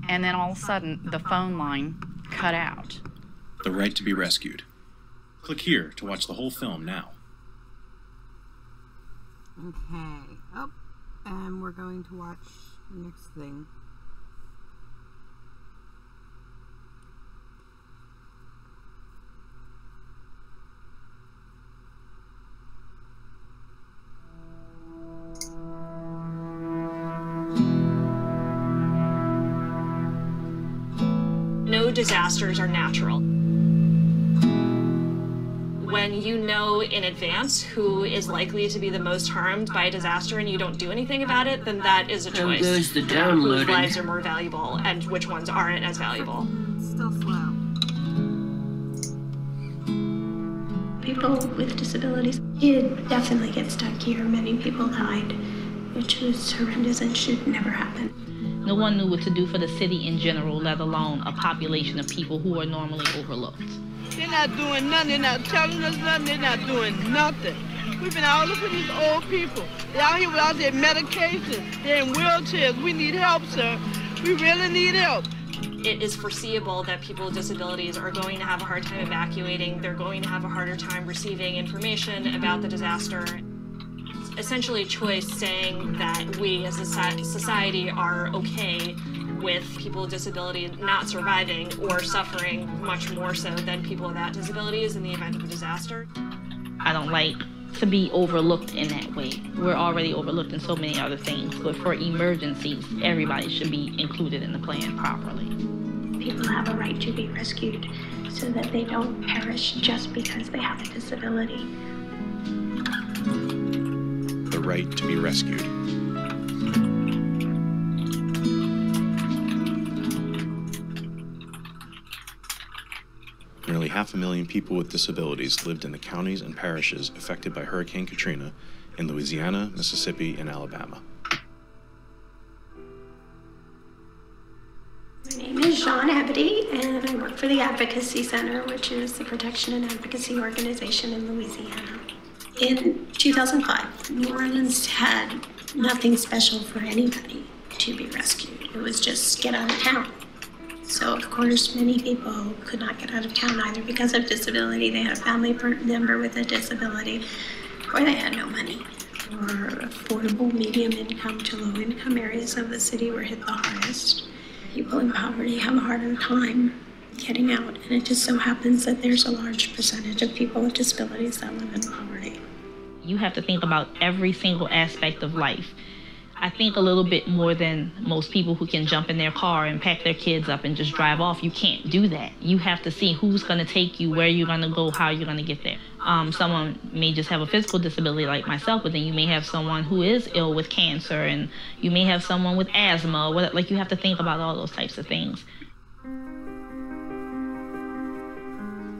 [SPEAKER 7] And then all of a sudden the phone line cut out.
[SPEAKER 8] The right to be rescued. Click here to watch the whole film now.
[SPEAKER 1] Okay. Oh, and we're going to watch the next thing.
[SPEAKER 9] No disasters are natural. When you know in advance who is likely to be the most harmed by a disaster and you don't do anything about it, then that is a choice.
[SPEAKER 2] There goes the
[SPEAKER 9] Whose
[SPEAKER 2] downloading.
[SPEAKER 9] lives are more valuable and which ones aren't as valuable.
[SPEAKER 1] Still slow.
[SPEAKER 10] People with disabilities did definitely get stuck here. Many people died, which was horrendous and should never happen.
[SPEAKER 11] No one knew what to do for the city in general, let alone a population of people who are normally overlooked.
[SPEAKER 12] They're not doing nothing. They're not telling us nothing. They're not doing nothing. We've been out looking at these old people. They're out here without their medication. They're in wheelchairs. We need help, sir. We really need help.
[SPEAKER 9] It is foreseeable that people with disabilities are going to have a hard time evacuating. They're going to have a harder time receiving information about the disaster. It's essentially a choice saying that we as a society are okay with people with disability not surviving or suffering much more so than people without disabilities in the event of a disaster.
[SPEAKER 11] I don't like to be overlooked in that way. We're already overlooked in so many other things, but for emergencies, everybody should be included in the plan properly.
[SPEAKER 10] People have a right to be rescued so that they don't perish just because they have a disability.
[SPEAKER 8] The right to be rescued. Nearly 500,000 people with disabilities lived in the counties and parishes affected by Hurricane Katrina in Louisiana, Mississippi, and Alabama.
[SPEAKER 10] My name is Jean Ebony, and I work for the Advocacy Center, which is the protection and advocacy organization in Louisiana. In 2005, New Orleans had nothing special for anybody to be rescued. It was just get out of town. So, of course, many people could not get out of town either because of disability. They had a family member with a disability, or they had no money. Or affordable medium income to low income areas of the city were hit the hardest. People in poverty have a harder time getting out, and it just so happens that there's a large percentage of people with disabilities that live in poverty.
[SPEAKER 11] You have to think about every single aspect of life. I think a little bit more than most people who can jump in their car and pack their kids up and just drive off. You can't do that. You have to see who's going to take you, where you're going to go, how you're going to get there. Someone may just have a physical disability like myself, but then you may have someone who is ill with cancer, and you may have someone with asthma. Like, you have to think about all those types of things.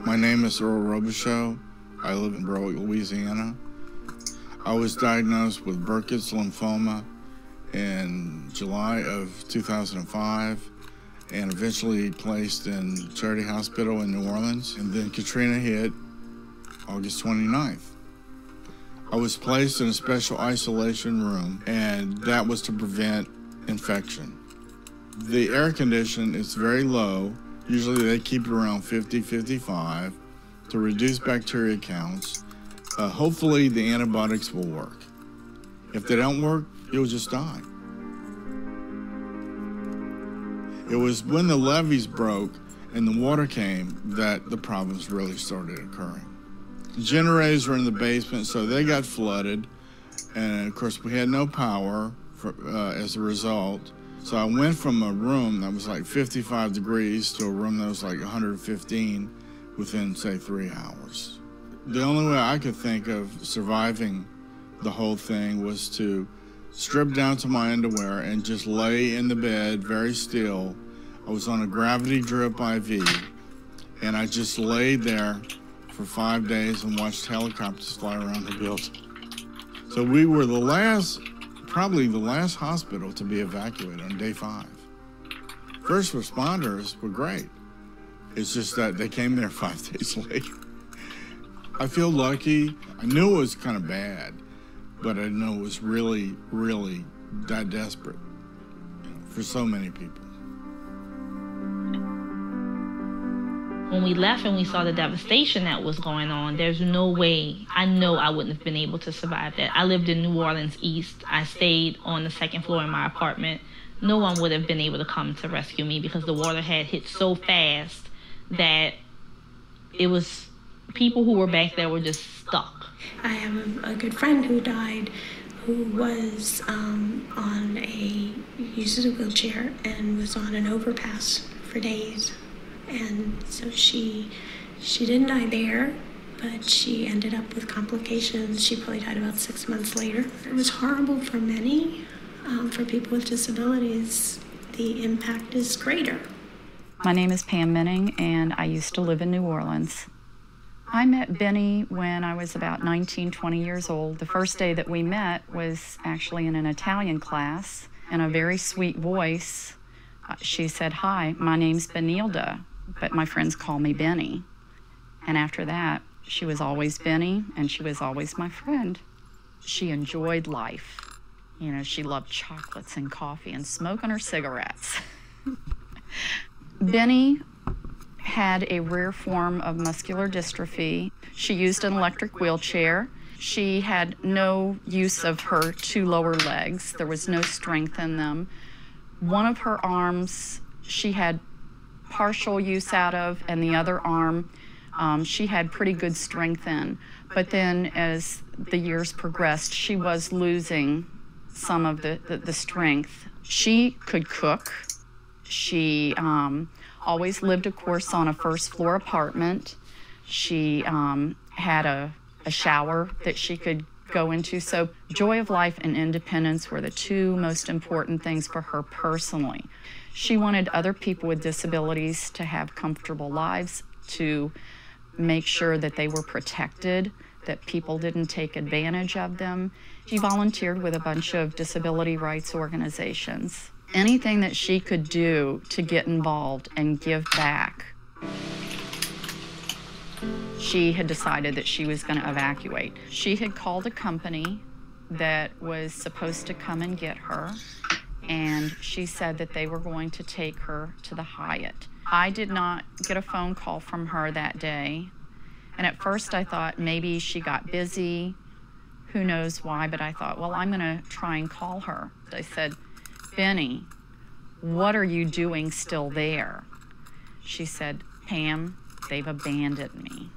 [SPEAKER 13] My name is Earl Robichaud. I live in Berwick, Louisiana. I was diagnosed with Burkitt's lymphoma in July of 2005 and eventually placed in Charity Hospital in New Orleans. And then Katrina hit August 29th. I was placed in a special isolation room, and that was to prevent infection. The air condition is very low. Usually they keep it around 50, 55 to reduce bacteria counts. Hopefully the antibiotics will work. If they don't work, you'll just die. It was when the levees broke and the water came that the problems really started occurring. The generators were in the basement, so they got flooded. And of course, we had no power as a result. So I went from a room that was like 55 degrees to a room that was like 115 within, say, 3 hours. The only way I could think of surviving the whole thing was to strip down to my underwear and just lay in the bed very still. I was on a gravity drip IV, and I just laid there for 5 days and watched helicopters fly around the building. So we were probably the last hospital to be evacuated on day 5. First responders were great. It's just that they came there 5 days later. I feel lucky. I knew it was kind of bad, but I know it was really, really that desperate, for so many people.
[SPEAKER 11] When we left and we saw the devastation that was going on, there's no way, I know I wouldn't have been able to survive that. I lived in New Orleans East. I stayed on the 2nd floor in my apartment. No one would have been able to come to rescue me because the water had hit so fast that it was, people who were back there were just stuck.
[SPEAKER 10] I have a good friend who died, who was uses a wheelchair and was on an overpass for days. And so she didn't die there, but she ended up with complications. She probably died about 6 months later. It was horrible for many. For people with disabilities, the impact is greater.
[SPEAKER 7] My name is Pam Minning, and I used to live in New Orleans. I met Benny when I was about 19, 20 years old. The first day that we met was actually in an Italian class. In a very sweet voice, she said, "Hi, my name's Benilda, but my friends call me Benny." And after that, she was always Benny, and she was always my friend. She enjoyed life. You know, she loved chocolates and coffee and smoking her cigarettes. Benny had a rare form of muscular dystrophy. She used an electric wheelchair. She had no use of her 2 lower legs. There was no strength in them. One of her arms she had partial use out of, and the other arm she had pretty good strength in. But then as the years progressed, she was losing some of the strength. She could cook. She always lived, of course, on a 1st floor apartment. She had a shower that she could go into. So joy of life and independence were the 2 most important things for her personally. She wanted other people with disabilities to have comfortable lives, to make sure that they were protected, that people didn't take advantage of them. She volunteered with a bunch of disability rights organizations. Anything that she could do to get involved and give back. She had decided that she was going to evacuate. She had called a company that was supposed to come and get her, and she said that they were going to take her to the Hyatt. I did not get a phone call from her that day, and at first I thought maybe she got busy, who knows why, but I thought, well, I'm going to try and call her. I said, "Benny, what are you doing still there?" She said, "Pam, they've abandoned me."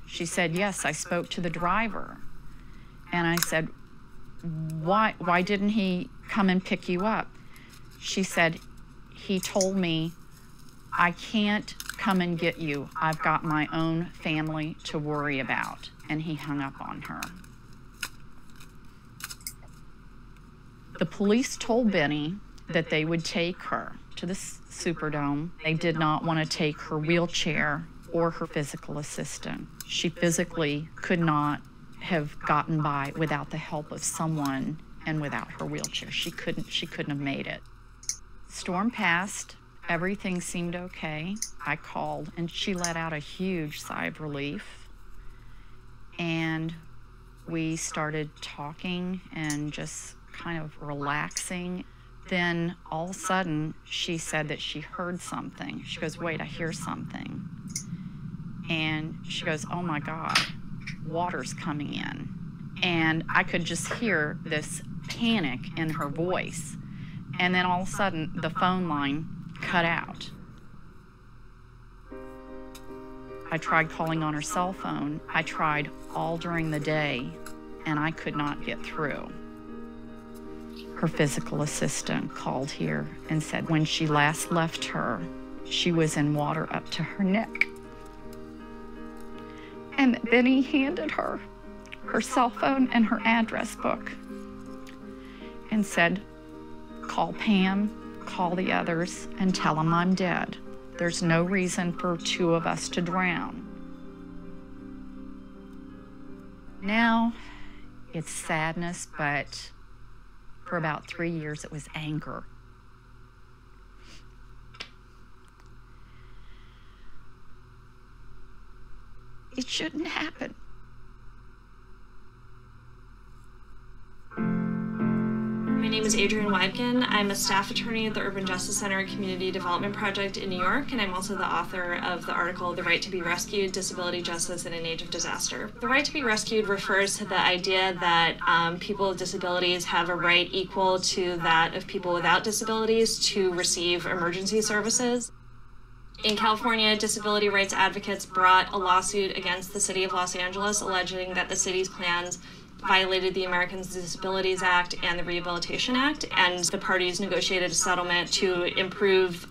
[SPEAKER 7] She said, "Yes, I spoke to the driver." And I said, why didn't he come and pick you up?" She said, "He told me, I can't come and get you. I've got my own family to worry about." And he hung up on her. The police told Benny that they would take her to the Superdome. They did not want to take her wheelchair or her physical assistant. She physically could not have gotten by without the help of someone, and without her wheelchair. She couldn't have made it. Storm passed. Everything seemed okay. I called, and she let out a huge sigh of relief. And we started talking and just kind of relaxing. Then all of a sudden, she said that she heard something. She goes, "Wait, I hear something." And she goes, "Oh my God, water's coming in." And I could just hear this panic in her voice. And then all of a sudden, the phone line cut out. I tried calling on her cell phone. I tried all during the day, and I could not get through. Her physical assistant called here and said when she last left her, she was in water up to her neck. And then he handed her her cell phone and her address book and said, "Call Pam, call the others, and tell them I'm dead. There's no reason for two of us to drown." Now it's sadness, but for about 3 years it was anger. It shouldn't happen.
[SPEAKER 9] My name is Adrienne Weibgen. I'm a staff attorney at the Urban Justice Center Community Development Project in New York, and I'm also the author of the article, "The Right to be Rescued, Disability Justice in an Age of Disaster." The right to be rescued refers to the idea that people with disabilities have a right equal to that of people without disabilities to receive emergency services. In California, disability rights advocates brought a lawsuit against the city of Los Angeles alleging that the city's plans violated the Americans with Disabilities Act and the Rehabilitation Act, and the parties negotiated a settlement to improve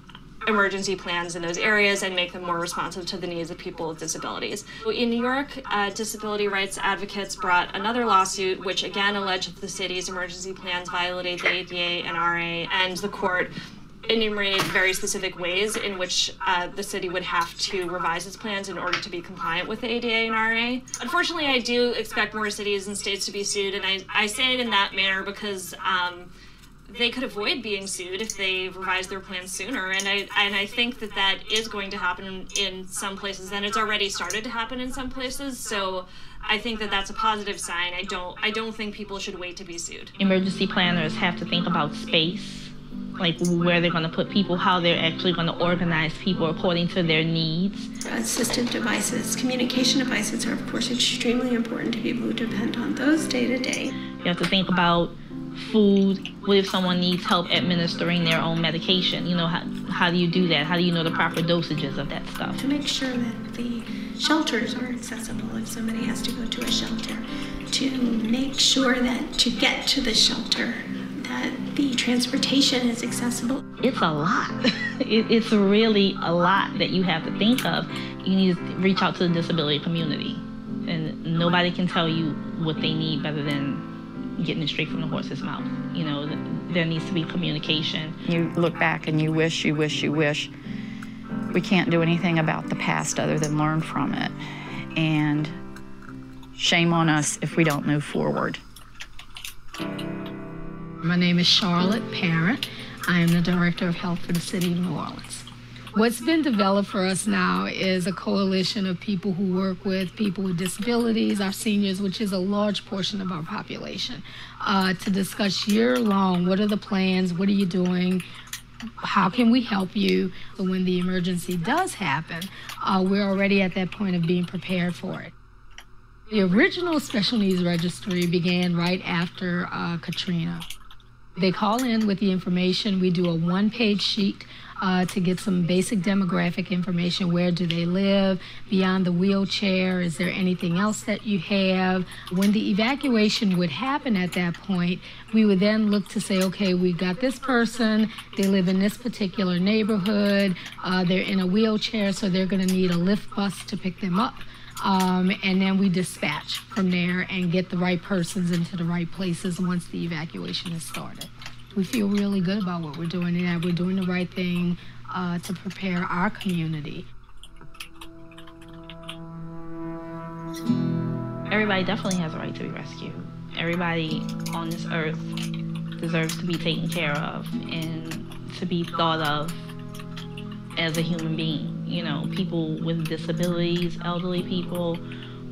[SPEAKER 9] emergency plans in those areas and make them more responsive to the needs of people with disabilities. In New York, disability rights advocates brought another lawsuit which again alleged that the city's emergency plans violated the ADA and RA, and the court enumerated very specific ways in which the city would have to revise its plans in order to be compliant with the ADA and RA. Unfortunately, I do expect more cities and states to be sued, and I say it in that manner because they could avoid being sued if they revised their plans sooner, and I think that that is going to happen in some places, and it's already started to happen in some places, so I think that that's a positive sign. I don't think people should wait to be sued.
[SPEAKER 11] Emergency planners have to think about space, like where they're going to put people, how they're actually going to organize people according to their needs.
[SPEAKER 10] Assistive devices, communication devices are of course extremely important to people who depend on those day to day.
[SPEAKER 11] You have to think about food. What if someone needs help administering their own medication? You know, how do you do that? How do you know the proper dosages of that stuff?
[SPEAKER 10] To make sure that the shelters are accessible if somebody has to go to a shelter. To make sure that to get to the shelter, that the transportation is accessible.
[SPEAKER 11] It's a lot. It's really a lot that you have to think of. You need to reach out to the disability community, and nobody can tell you what they need better than getting it straight from the horse's mouth. You know, there needs to be communication.
[SPEAKER 7] You look back and you wish. We can't do anything about the past other than learn from it. And shame on us if we don't move forward.
[SPEAKER 14] My name is Charlotte Parent. I am the Director of Health for the City of New Orleans. What's been developed for us now is a coalition of people who work with people with disabilities, our seniors, which is a large portion of our population, to discuss year-long, what are the plans, what are you doing, how can we help you? When the emergency does happen, we're already at that point of being prepared for it. The original special needs registry began right after Katrina. They call in with the information. We do a one-page sheet to get some basic demographic information. Where do they live? Beyond the wheelchair, is there anything else that you have? When the evacuation would happen at that point, we would then look to say, okay, we've got this person, they live in this particular neighborhood, they're in a wheelchair, so they're gonna need a lift bus to pick them up. And then we dispatch from there and get the right persons into the right places once the evacuation is started. We feel really good about what we're doing and that we're doing the right thing to prepare our community.
[SPEAKER 11] Everybody definitely has a right to be rescued. Everybody on this earth deserves to be taken care of and to be thought of as a human being. You know, people with disabilities, elderly people,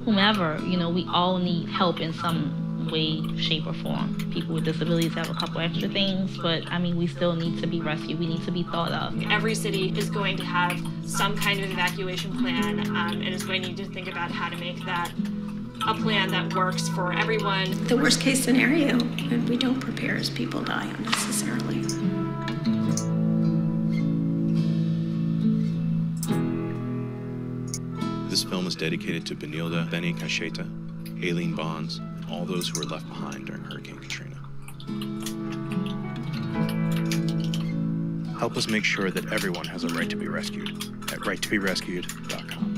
[SPEAKER 11] whomever, you know, we all need help in some way, shape, or form. People with disabilities have a couple extra things, but I mean, we still need to be rescued. We need to be thought of.
[SPEAKER 9] Every city is going to have some kind of evacuation plan, and is going to need to think about how to make that a plan that works for everyone.
[SPEAKER 10] The worst case scenario, and we don't prepare as people die unnecessarily.
[SPEAKER 8] This film is dedicated to Benilda Benny Cacheta, Aileen Bonds, and all those who were left behind during Hurricane Katrina. Help us make sure that everyone has a right to be rescued at righttoberescued.com.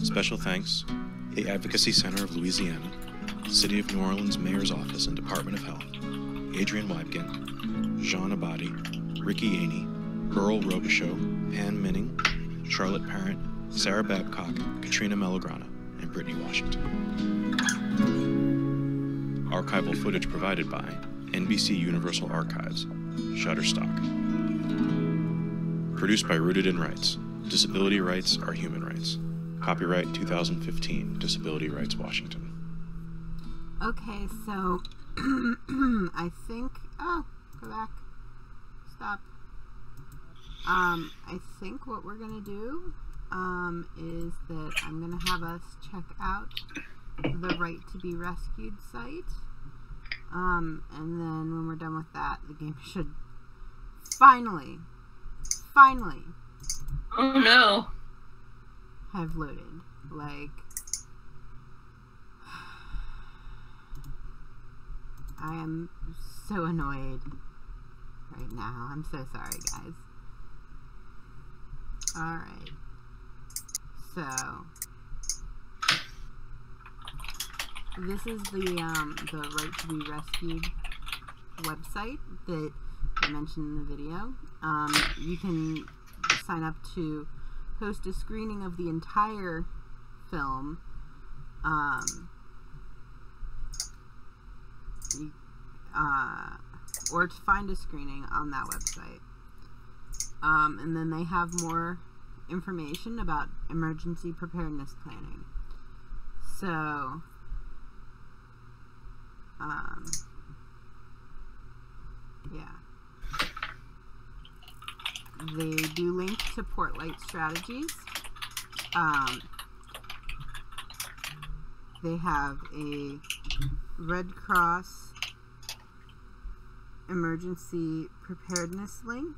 [SPEAKER 8] Special thanks, the Advocacy Center of Louisiana, City of New Orleans Mayor's Office and Department of Health, Adrian Weibgen, Jean Abadi, Ricky Aney, Earl Robichaud, Pam Minning, Charlotte Parent, Sarah Babcock, Katrina Melograna, and Brittany Washington. Archival footage provided by NBC Universal Archives, Shutterstock. Produced by Rooted in Rights. Disability rights are human rights. Copyright 2015, Disability Rights Washington.
[SPEAKER 1] Okay, so I think, oh, go back, stop. I think what we're gonna do is that I'm gonna have us check out the Right to be Rescued site, and then when we're done with that, the game should finally
[SPEAKER 2] oh no,
[SPEAKER 1] have loaded. Like, I am so annoyed right now. I'm so sorry, guys. Alright. So, this is the Right to be Rescued website that I mentioned in the video. You can sign up to host a screening of the entire film. Or to find a screening on that website. And then they have more information about emergency preparedness planning. So, yeah. They do link to Portlight Strategies. They have a Red Cross emergency preparedness link.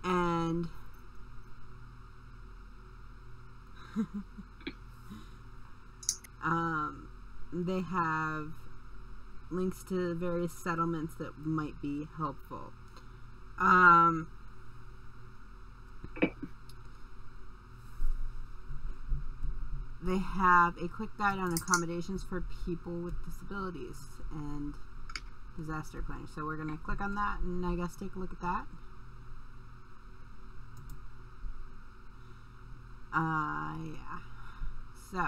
[SPEAKER 1] And they have links to various settlements that might be helpful. They have a quick guide on accommodations for people with disabilities and disaster planning. So we're going to click on that and I guess take a look at that. Yeah. So,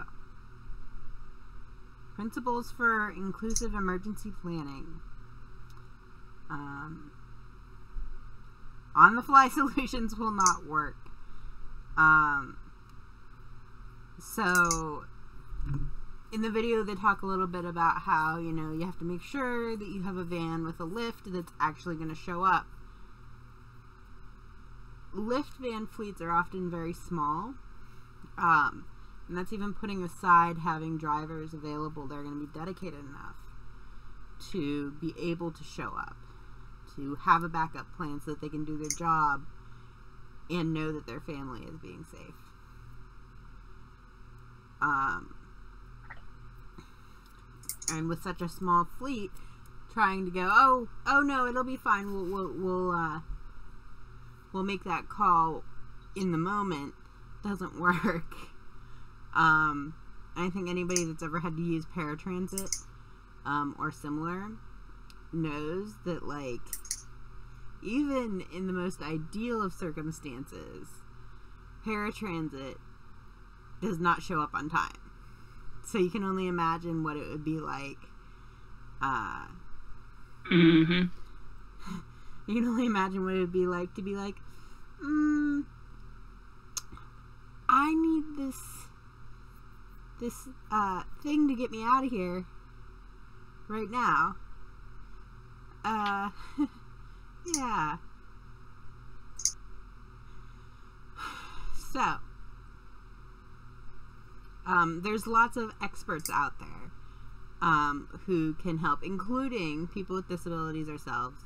[SPEAKER 1] principles for inclusive emergency planning. On-the-fly solutions will not work. So, in the video they talk a little bit about how, you know, you have to make sure that you have a van with a lift that's actually going to show up. Lift van fleets are often very small. And that's even putting aside having drivers available that are going to be dedicated enough to be able to show up, to have a backup plan so that they can do their job and know that their family is being safe. And with such a small fleet, trying to go, oh no, it'll be fine. We'll make that call in the moment doesn't work. I think anybody that's ever had to use paratransit or similar knows that, like, even in the most ideal of circumstances, paratransit does not show up on time. So you can only imagine what it would be like. You can only imagine what it would be like to be like, I need this thing to get me out of here right now. Yeah. So, there's lots of experts out there who can help, including people with disabilities ourselves,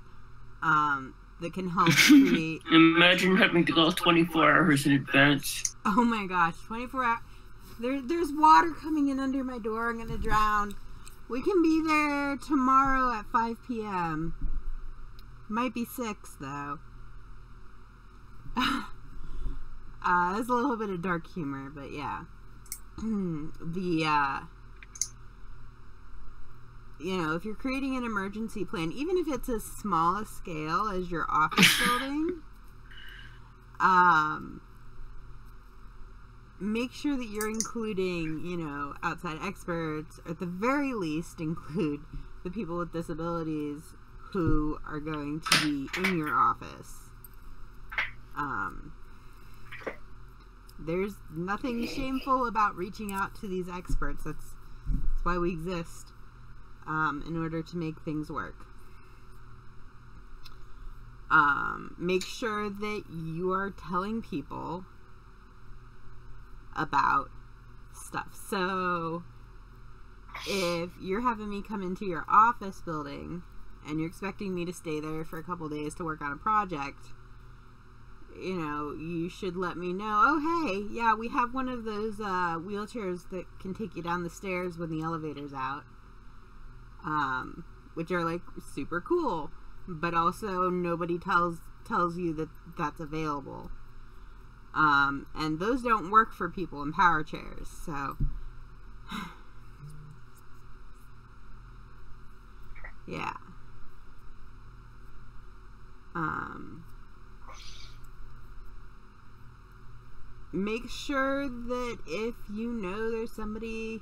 [SPEAKER 1] that can help create...
[SPEAKER 2] Imagine having to go 24 hours in advance.
[SPEAKER 1] Oh my gosh, 24 hours. There's water coming in under my door. I'm going to drown. We can be there tomorrow at 5 p.m. Might be 6, though. There's a little bit of dark humor, but yeah. You know, if you're creating an emergency plan, even if it's as small a scale as your office building, make sure that you're including, you know, outside experts, or at the very least include the people with disabilities who are going to be in your office. There's nothing shameful about reaching out to these experts. That's why we exist, in order to make things work. Make sure that you are telling people about stuff. So if you're having me come into your office building and you're expecting me to stay there for a couple days to work on a project, you know, you should let me know, oh hey, yeah, we have one of those wheelchairs that can take you down the stairs when the elevator's out, which are like super cool, but also nobody tells you that that's available. And those don't work for people in power chairs, so yeah. Make sure that if you know there's somebody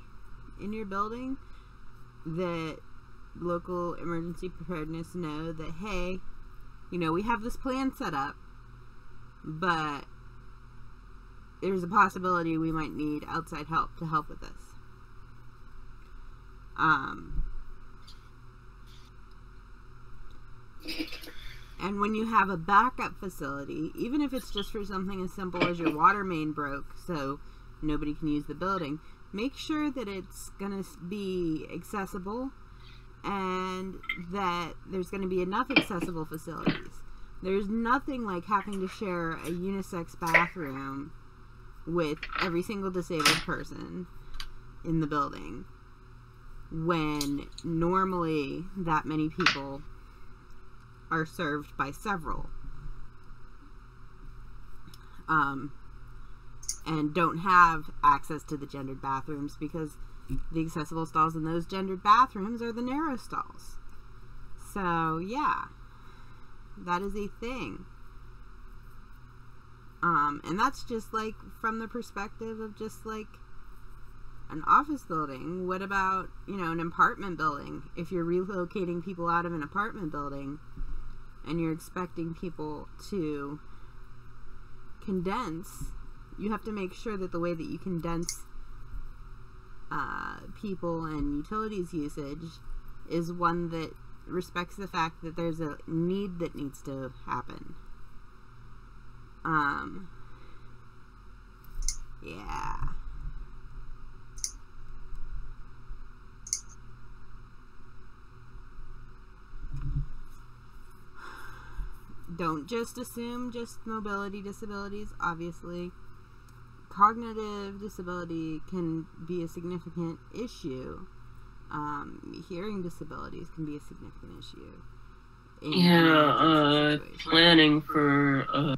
[SPEAKER 1] in your building, that local emergency preparedness know that, hey, you know, we have this plan set up, but there's a possibility we might need outside help to help with this. And when you have a backup facility, even if it's just for something as simple as your water main broke so nobody can use the building, make sure that it's going to be accessible and that there's going to be enough accessible facilities. There's nothing like having to share a unisex bathroom with every single disabled person in the building when normally that many people are served by several, and don't have access to the gendered bathrooms, because the accessible stalls in those gendered bathrooms are the narrow stalls. So yeah, that is a thing. And that's just like from the perspective of just like an office building. What about, you know, an apartment building? If you're relocating people out of an apartment building and you're expecting people to condense, you have to make sure that the way that you condense people and utilities usage is one that respects the fact that there's a need that needs to happen. Yeah. Don't just assume just mobility disabilities. Obviously, cognitive disability can be a significant issue. Hearing disabilities can be a significant issue.
[SPEAKER 2] Yeah, planning for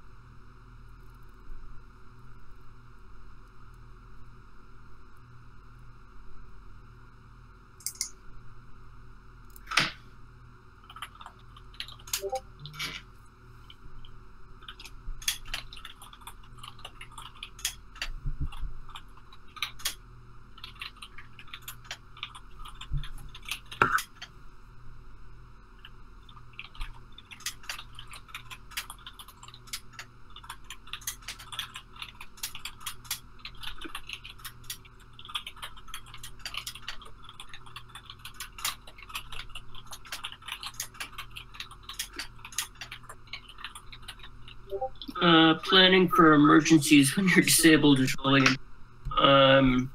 [SPEAKER 2] planning for emergencies when you're disabled is really important.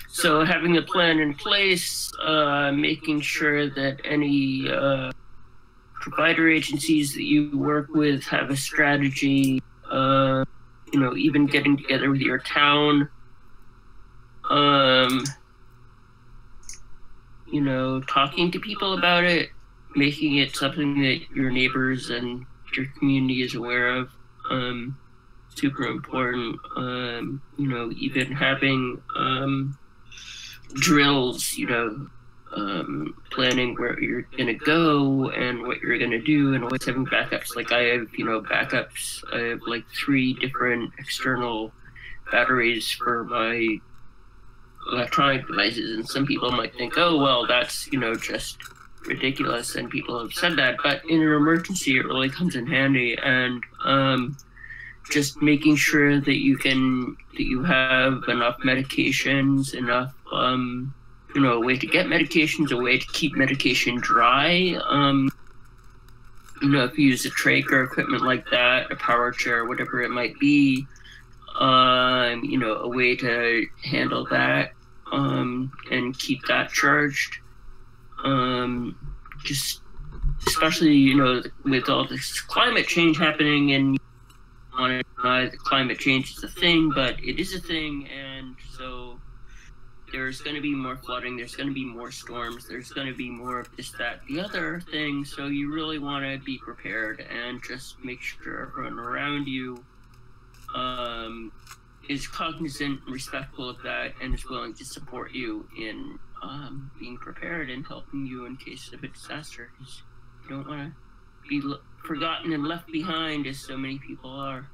[SPEAKER 2] So having a plan in place, making sure that any provider agencies that you work with have a strategy, even getting together with your town, talking to people about it, making it something that your neighbors and your community is aware of, super important. Even having drills, planning where you're gonna go and what you're gonna do, and always having backups. Like I have, backups. I have like 3 different external batteries for my electronic devices, and some people might think, oh well, that's just ridiculous, and people have said that, but in an emergency it really comes in handy. And just making sure that you have enough medications, enough a way to get medications, a way to keep medication dry. If you use a trach or equipment like that, a power chair, whatever it might be, a way to handle that, and keep that charged. Just especially, with all this climate change happening, and want to deny that climate change is a thing, but it is a thing, and so there's going to be more flooding, there's going to be more storms, there's going to be more of this, that, the other thing, so you really want to be prepared and just make sure everyone around you is cognizant and respectful of that and is willing to support you in being prepared and helping you in case of a disaster, because you don't want to be forgotten and left behind, as so many people are.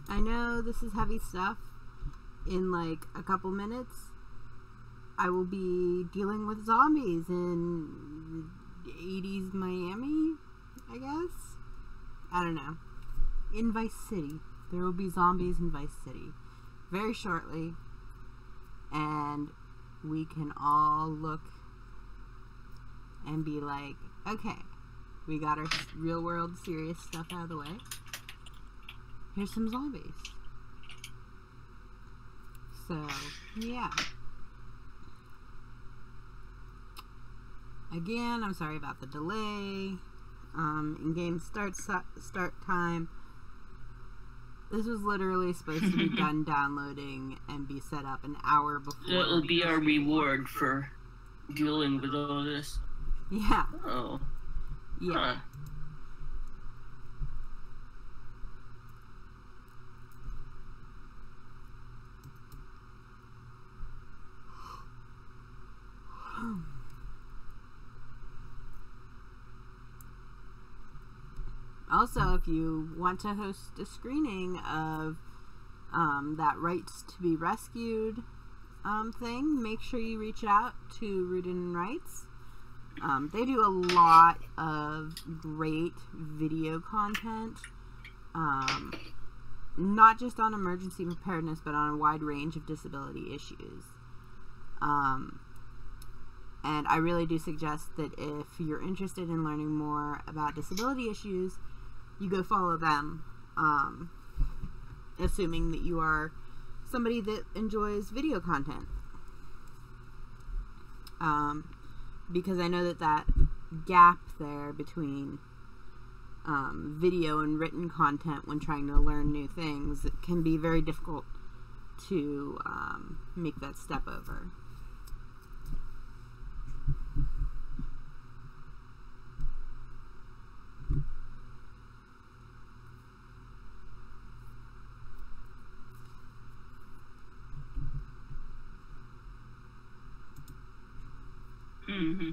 [SPEAKER 1] I know this is heavy stuff. In like a couple minutes, I will be dealing with zombies in 80s Miami, I guess. I don't know. In Vice City. There will be zombies in Vice City very shortly. And we can all look and be like, okay, we got our real world serious stuff out of the way. Here's some zombies. So, yeah. Again, I'm sorry about the delay. In-game start time. This was literally supposed to be done downloading and be set up an hour before.
[SPEAKER 2] That will be our reward for dealing with all this.
[SPEAKER 1] Yeah.
[SPEAKER 2] Oh.
[SPEAKER 1] Yeah.
[SPEAKER 2] Huh.
[SPEAKER 1] Also, if you want to host a screening of that Rights to be Rescued thing, make sure you reach out to Rooted in Rights. They do a lot of great video content, not just on emergency preparedness, but on a wide range of disability issues. And I really do suggest that if you're interested in learning more about disability issues, you go follow them, assuming that you are somebody that enjoys video content. Because I know that gap there between video and written content when trying to learn new things, it can be very difficult to make that step over.
[SPEAKER 2] Mm-hmm.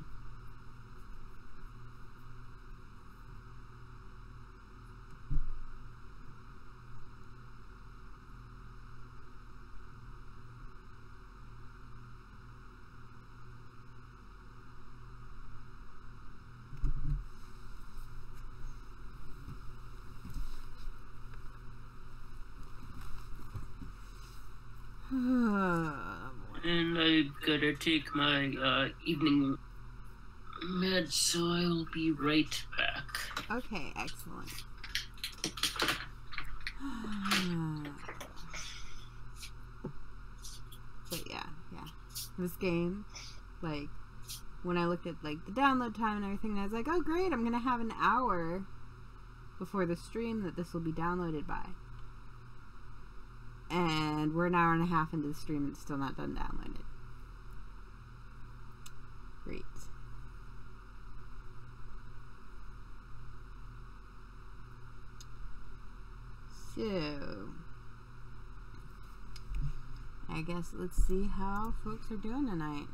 [SPEAKER 2] And I've got to take my evening meds, so I will be right back.
[SPEAKER 1] Okay, excellent. But yeah. This game, like, when I looked at, like, the download time and everything, I was like, oh great, I'm gonna have an hour before the stream that this will be downloaded by. And we're an hour and a half into the stream and it's still not done downloaded. Great. So, I guess let's see how folks are doing tonight.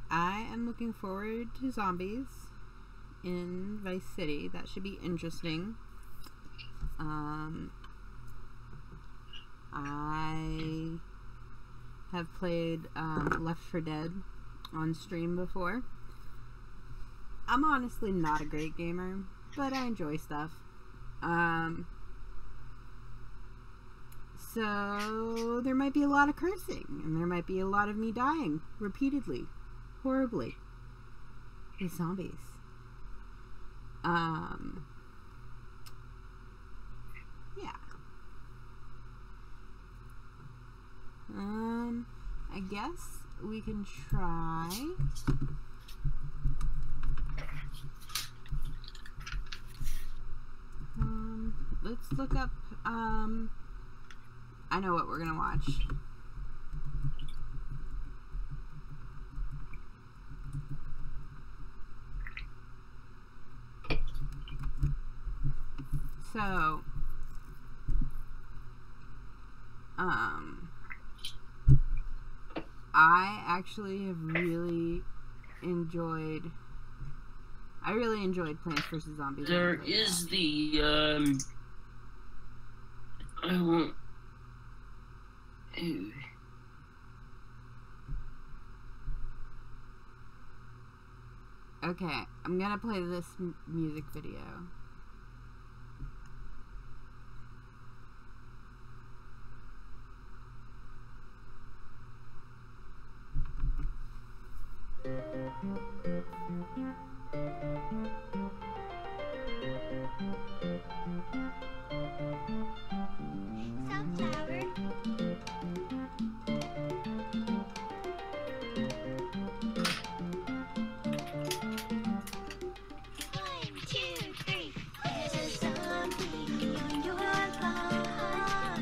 [SPEAKER 1] I am looking forward to zombies in Vice City. That should be interesting. I have played Left 4 Dead on stream before. I'm honestly not a great gamer, but I enjoy stuff. So there might be a lot of cursing, and there might be a lot of me dying repeatedly, horribly, with zombies. Yeah. I guess we can try. Let's look up, I know what we're gonna watch. So, I actually have really enjoyed, I really enjoyed Plants vs. Zombies.
[SPEAKER 2] There is the, I won't, ew.
[SPEAKER 1] Okay, I'm gonna play this music video.
[SPEAKER 15] Sunflower. 1, 2, 3. There's a zombie on your lawn.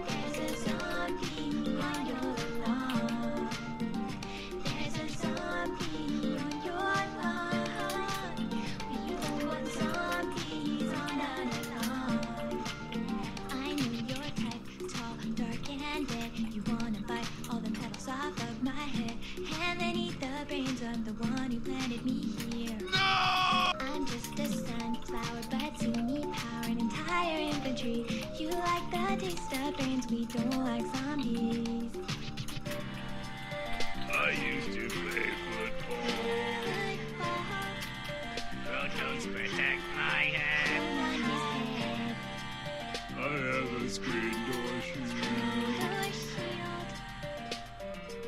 [SPEAKER 15] There's a zombie on your lawn. There's a zombie on your lawn. We don't want zombies on our lawn. I know your type, tall, dark, and red. You wanna bite all the petals off of my head, and then eat the brains of the one who planted me here. No! I'm just a sunflower, but you need power and entire infantry. You like the taste of brains, we don't like zombies.
[SPEAKER 16] I used to play football. Protons protect my head. I have a screen door shield.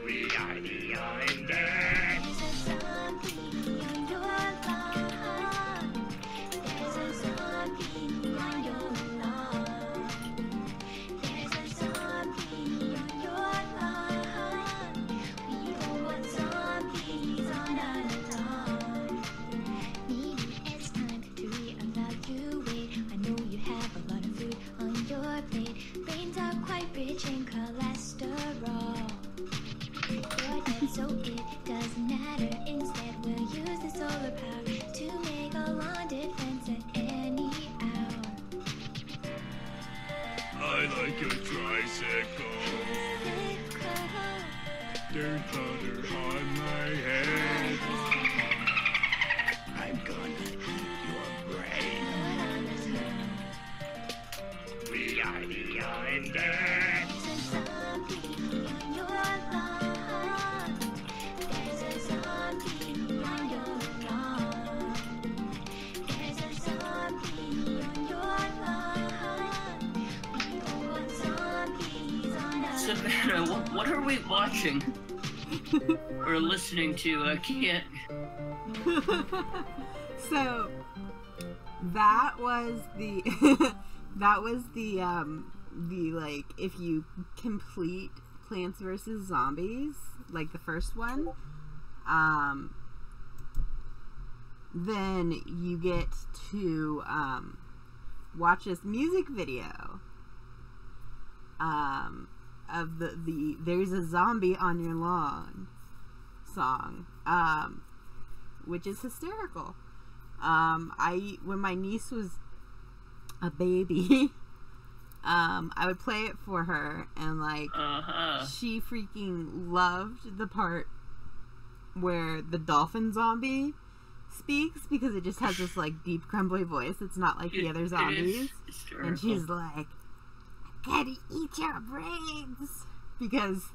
[SPEAKER 16] We are the undead.
[SPEAKER 15] There's a zombie on your lawn. There's a zombie on your lawn. There's a zombie on your lawn. We don't want zombies on our lawn. Maybe it's time to reevaluate. I know you have a lot of food on your plate. Brains are quite rich in cholesterol. You're dead, so it doesn't matter. Instead, we'll use the solar power to make a lawn defense at any hour.
[SPEAKER 16] I like a tricycle. There's thunder on my head. I'm gonna eat your brain. We are the undead.
[SPEAKER 15] There's a zombie on your lawn. There's a zombie on your lawn. There's a zombie on your
[SPEAKER 2] Savannah, what are we watching? Or listening to? I can't.
[SPEAKER 1] So that was the like, if you complete Plants vs. Zombies, like the first one, then you get to watch this music video of the There's a Zombie on Your Lawn song, which is hysterical. When my niece was a baby, I would play it for her, and like, she freaking loved the part where the dolphin zombie speaks, because it just has this like deep crumbly voice. It's not like the other zombies, and she's like, "Gotta eat your brains," because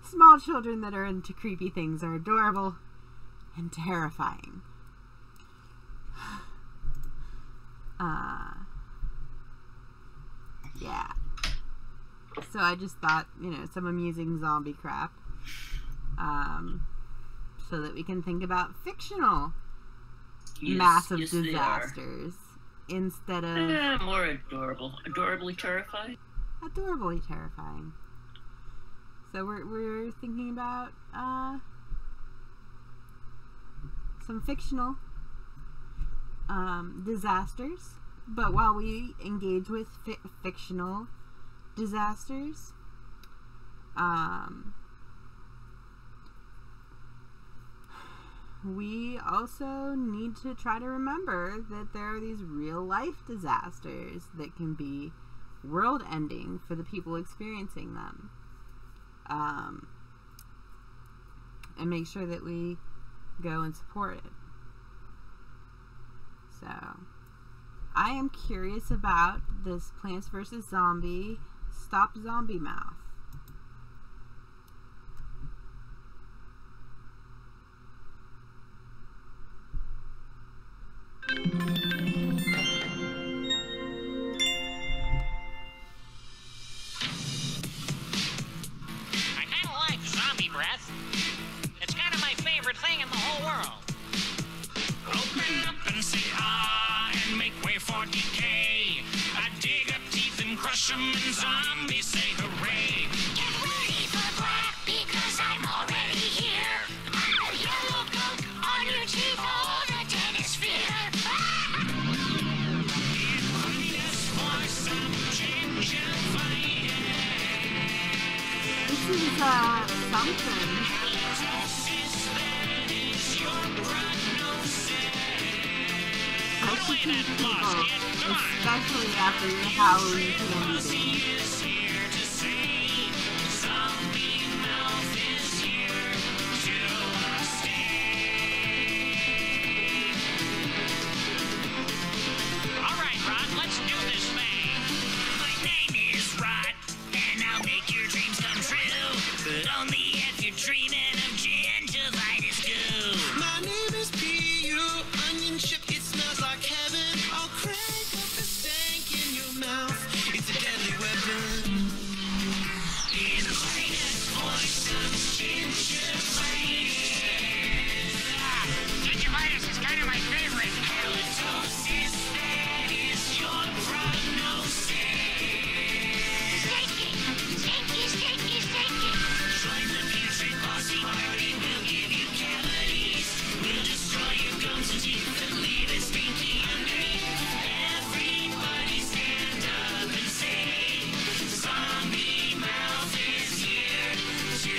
[SPEAKER 1] small children that are into creepy things are adorable and terrifying. Yeah. So I just thought, some amusing zombie crap, so that we can think about fictional massive disasters instead of
[SPEAKER 2] more adorable, adorably terrifying.
[SPEAKER 1] Adorably terrifying. So we're thinking about some fictional disasters, but while we engage with fictional disasters, we also need to try to remember that there are these real life disasters that can be world ending for the people experiencing them, and make sure that we go and support it. So I am curious about this Plants vs. Zombie Stop Zombie Mouth.
[SPEAKER 17] I kind of like zombie breath. It's kind of my favorite thing in the whole world. Open up and say ah and make way for decay. I dig up teeth and crush them, and zombies say hooray. Get ready for black because I'm already here. I'm a yellow gunk on your teeth, all the dentist fear.
[SPEAKER 1] This is something. I should teach people, especially after your Halloween candy day.
[SPEAKER 17] All right, Rod, let's do this thing. My name is Rod, and I'll make your dreams come true, but only if you're dreaming of gingivitis goo.
[SPEAKER 18] My name is P.U. Onion chip, it smells like heaven. I'll crank up the stank in your mouth. It's a deadly weapon. In the finest voice of gingivitis.
[SPEAKER 17] Gingivitis is kind of my favorite.
[SPEAKER 18] Halitosis, that is your prognosis.
[SPEAKER 17] Stinky.
[SPEAKER 18] Join the putrid bossy party, we'll give you cavities. We'll destroy your gums and teeth and leave it stinky underneath. Everybody stand up and say, zombie mouth is here to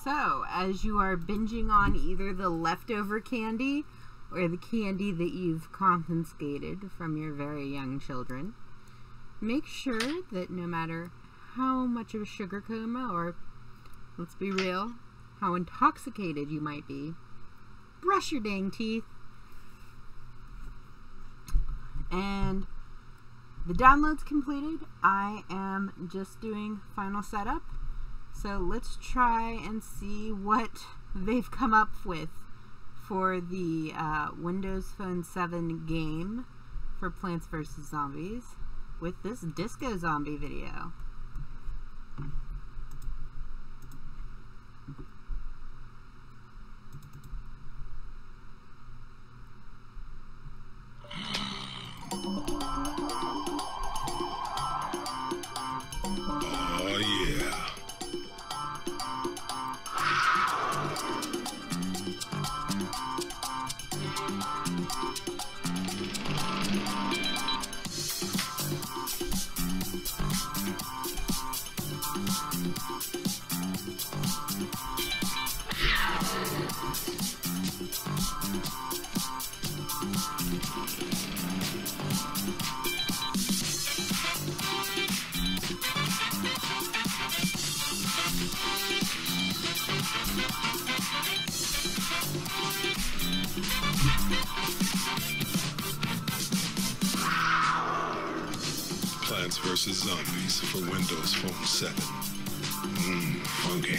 [SPEAKER 1] So, as you are binging on either the leftover candy or the candy that you've confiscated from your very young children, make sure that no matter how much of a sugar coma, or let's be real, how intoxicated you might be, brush your dang teeth. And the download's completed. I am just doing final setup. So let's try and see what they've come up with for the Windows Phone 7 game for Plants vs. Zombies with this disco zombie video.
[SPEAKER 18] Oh, yeah. Plants vs. Zombies for Windows Phone 7. Funky.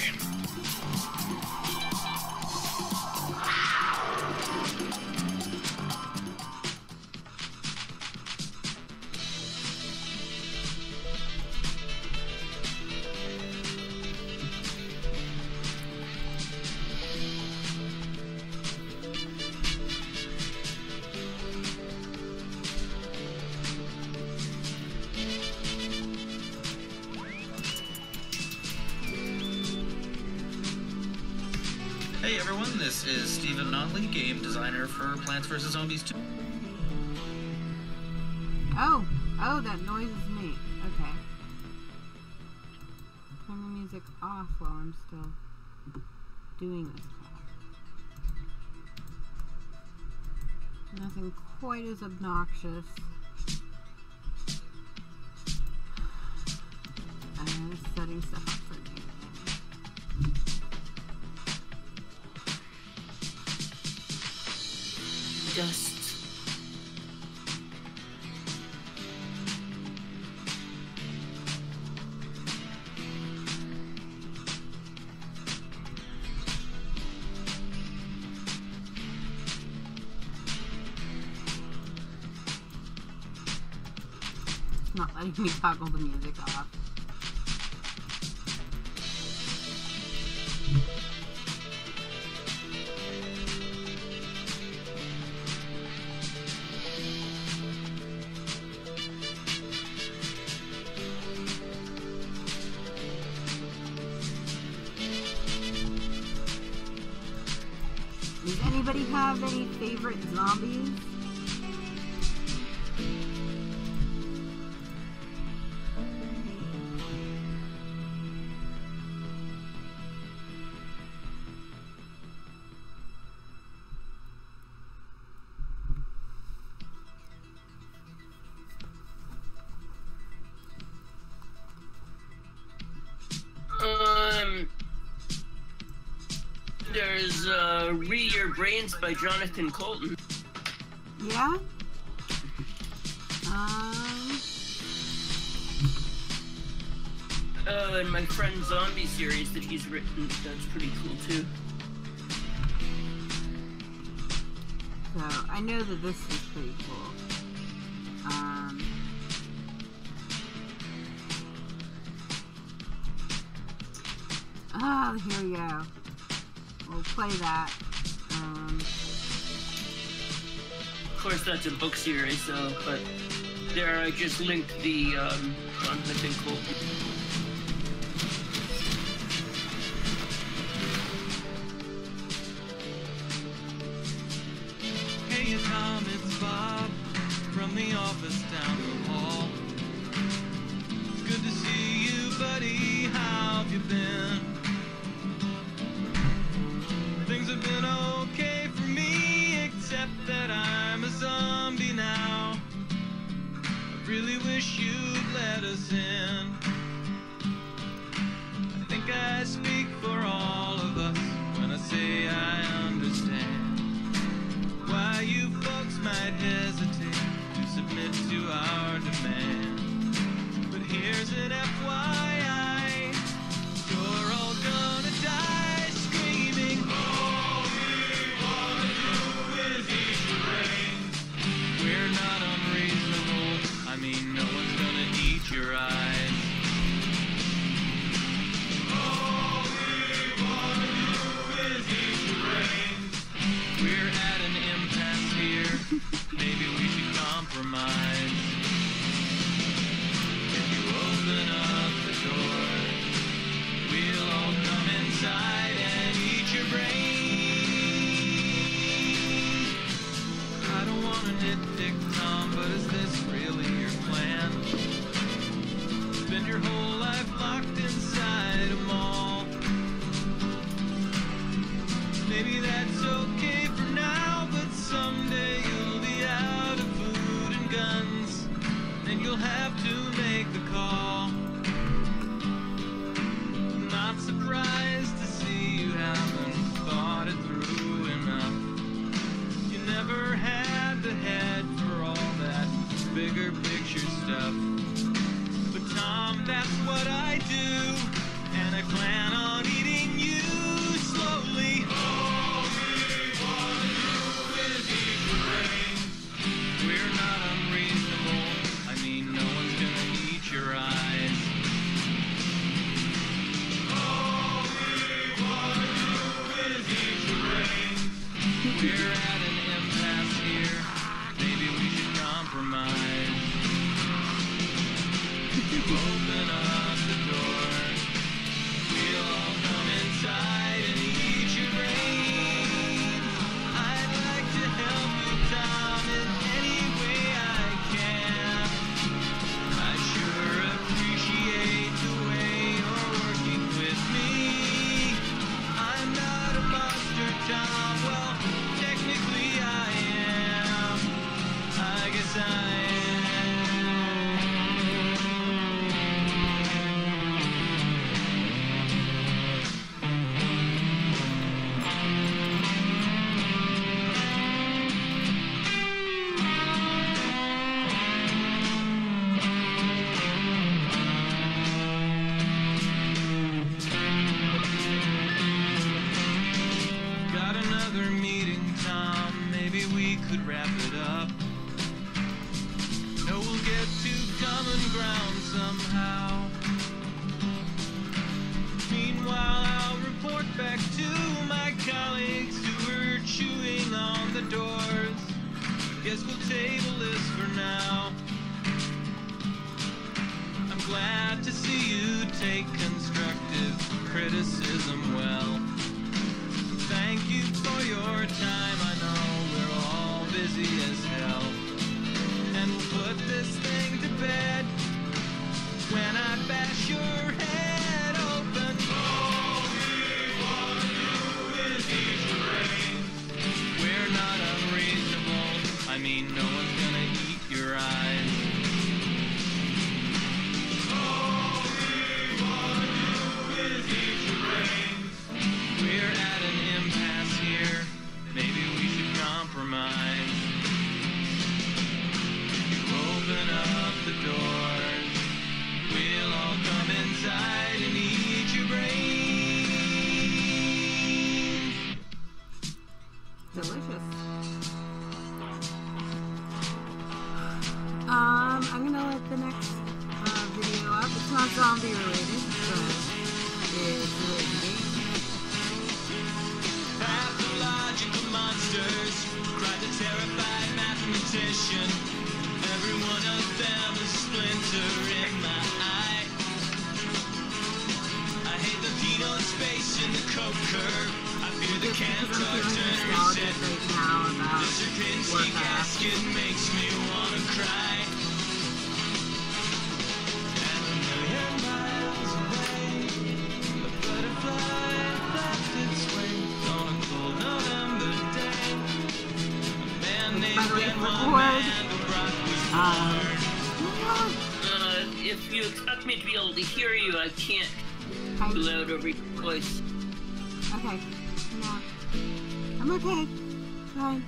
[SPEAKER 19] Hey everyone, this is Stephen Notley, game designer for Plants vs. Zombies 2.
[SPEAKER 1] Oh, that noise is me. Okay. Turn the music off while I'm still doing this part. Nothing quite as obnoxious as setting stuff up for gaming.
[SPEAKER 2] Dust.
[SPEAKER 1] It's not letting me toggle the music off. Does anybody have any favorite zombies?
[SPEAKER 2] There's Read Your Brains by Jonathan Colton.
[SPEAKER 1] Yeah?
[SPEAKER 2] And my friend Zombie series that he's written, that's pretty cool too.
[SPEAKER 1] So, I know that this is pretty cool. Here we go. We'll play that.
[SPEAKER 2] Of course, that's a book series, so, but there I just linked the Jonathan Colton.
[SPEAKER 20] Hey, Tom, it's Bob from the office down the hall. Good to see you, buddy. How have you been? Things have been okay for me, except that I'm a zombie now. I really wish you'd let us in. I think I speak for all of us when I say I understand why you folks might hesitate to submit to our demand. But here's an FYI, you're But is this really your plan? Spend your whole life locked inside a mall. Maybe that's okay for now, but someday you'll be out of food and guns, and you'll have to make the call. I'm not surprised to see you haven't thought it through enough. You never had the head for all that bigger picture stuff. But Tom, that's what I do, and I plan on eating you slowly. All we wanna do is eat your brains. We're not unreasonable. I mean, no one's gonna eat your eyes. All we wanna do is eat your brains. We're at an impasse here. Maybe we should compromise. You open up the door. We'll all come inside and eat your brains. I'd like to help you, Tom, in any way I can. I sure appreciate the way you're working with me. I'm not a monster, Tom. Well, technically I am. I guess I am. Got another meeting, Tom. Maybe we could wrap it up. No, we'll get to common ground somehow. Meanwhile, I'll report back to my colleagues who are chewing on the doors. Guess we'll table this for now. I'm glad to see you take constructive criticism well. Thank you for your time. I know we're all busy as hell. And we'll put this thing to bed when I bash your head open. All we wanna do is eat your brains. We're not unreasonable. I mean, no one's gonna eat your eyes. All we wanna do is eat your brains. We're at an impasse here. Maybe we should compromise. You open up the doors. We'll all come inside and eat your brains.
[SPEAKER 1] Delicious. I'm gonna let the next video up. It's not zombie related, but it's related to games.
[SPEAKER 20] Pathological monsters, cried the terrified mathematician. Every one of them a splinter in my eye. I hate the penal space in the coker. I fear the camcorder
[SPEAKER 1] Nostalgic right now about
[SPEAKER 20] The Sierpinski
[SPEAKER 1] Warcraft.
[SPEAKER 20] gasket makes me wanna cry. And a million miles away, a butterfly flapped its wings on a cold November day. A man named Benoit Mandelbrot was born.
[SPEAKER 2] If you expect me to be able to hear you, I can't be loud over your voice.
[SPEAKER 1] Okay. No. I'm okay. Fine.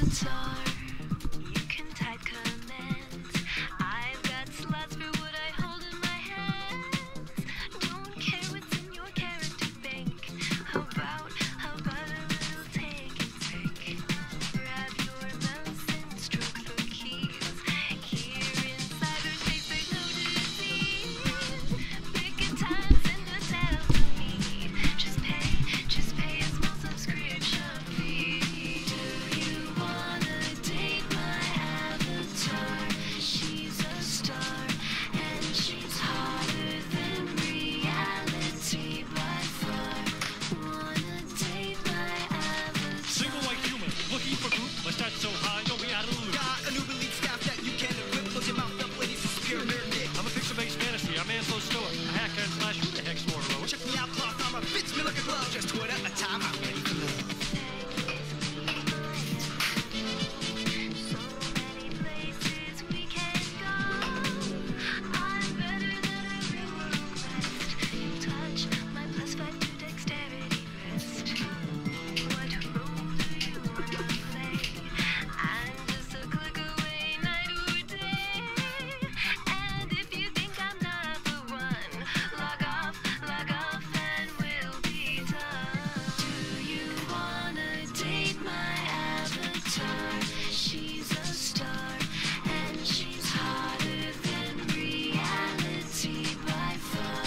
[SPEAKER 15] avatar. You can type commands. I've got slots for what I hold in my hands. Don't care what's in your character bank. How about a little take and take? Grab your mouse and stroke the keys. Here in cyberspace there's no disease. Pick a time, send a tab to me. Just pay a small subscription fee. Do you wanna date my avatar? She's a star and she's hotter than reality by far. Wanna date my avatar?
[SPEAKER 21] Single white human, looking for group. My stats so high, you'll be out of the loop.
[SPEAKER 22] Got a new elite staff that you can equip. Close your mouth up, ladies, it's superior dick.
[SPEAKER 21] I'm a picture-based fantasy. I'm Ansel Stoic. A hack and slash who the heck's more heroic?
[SPEAKER 22] Check me out, cloth armor fits me like a glove. Just Twitter a time, I'm ready for love.
[SPEAKER 15] Places we can go. I'm better than a real world quest. You touch my +5 to dexterity rest. What role do you wanna play? I'm just a click away, night or day. And if you think I'm not the one, log off, and we'll be done. Do you wanna date my avatar? She's a star and she's hotter than reality by far.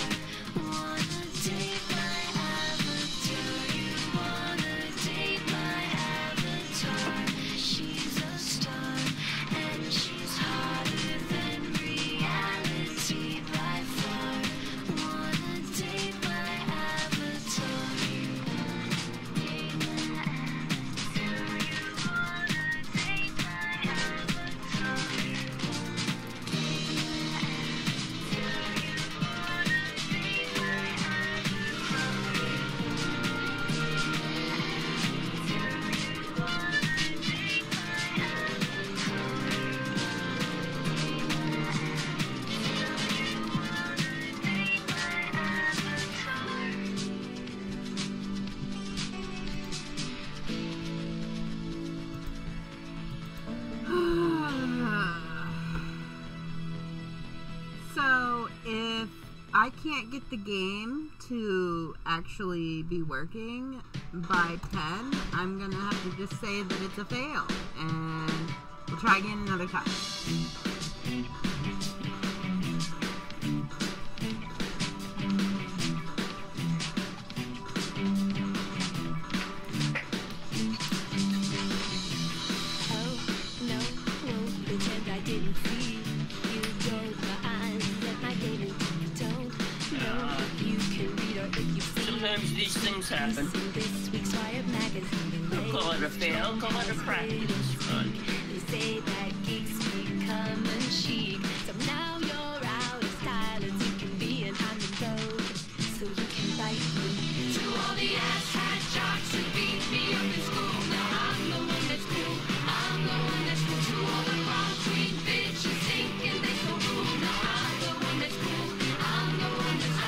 [SPEAKER 15] Wanna date my avatar? You wanna date my avatar? She's a star and she's hotter than reality by far. Wanna date my avatar? Date my avatar. You wanna date my avatar?
[SPEAKER 1] So if I can't get the game to actually be working by 10, I'm gonna have to just say that it's a fail, and we'll try again another time.
[SPEAKER 15] Oh, no, won't pretend I didn't see. You rolled my eyes, let my game in. Don't know if you can read or if you see.
[SPEAKER 2] Sometimes these things happen.
[SPEAKER 15] This week's Wired magazine.
[SPEAKER 2] Don't call it a fail, call it a practice run.
[SPEAKER 15] They say that geeks become chic. So now you're out of style as you can be, and I'm in vogue. So you can bite me. To all the asshat jocks who beat me up in school. Now I'm the one that's cool. I'm the one that's cool. To all the wrong tweet bitches thinking they so cool. Now I'm the one that's cool. I'm the one that's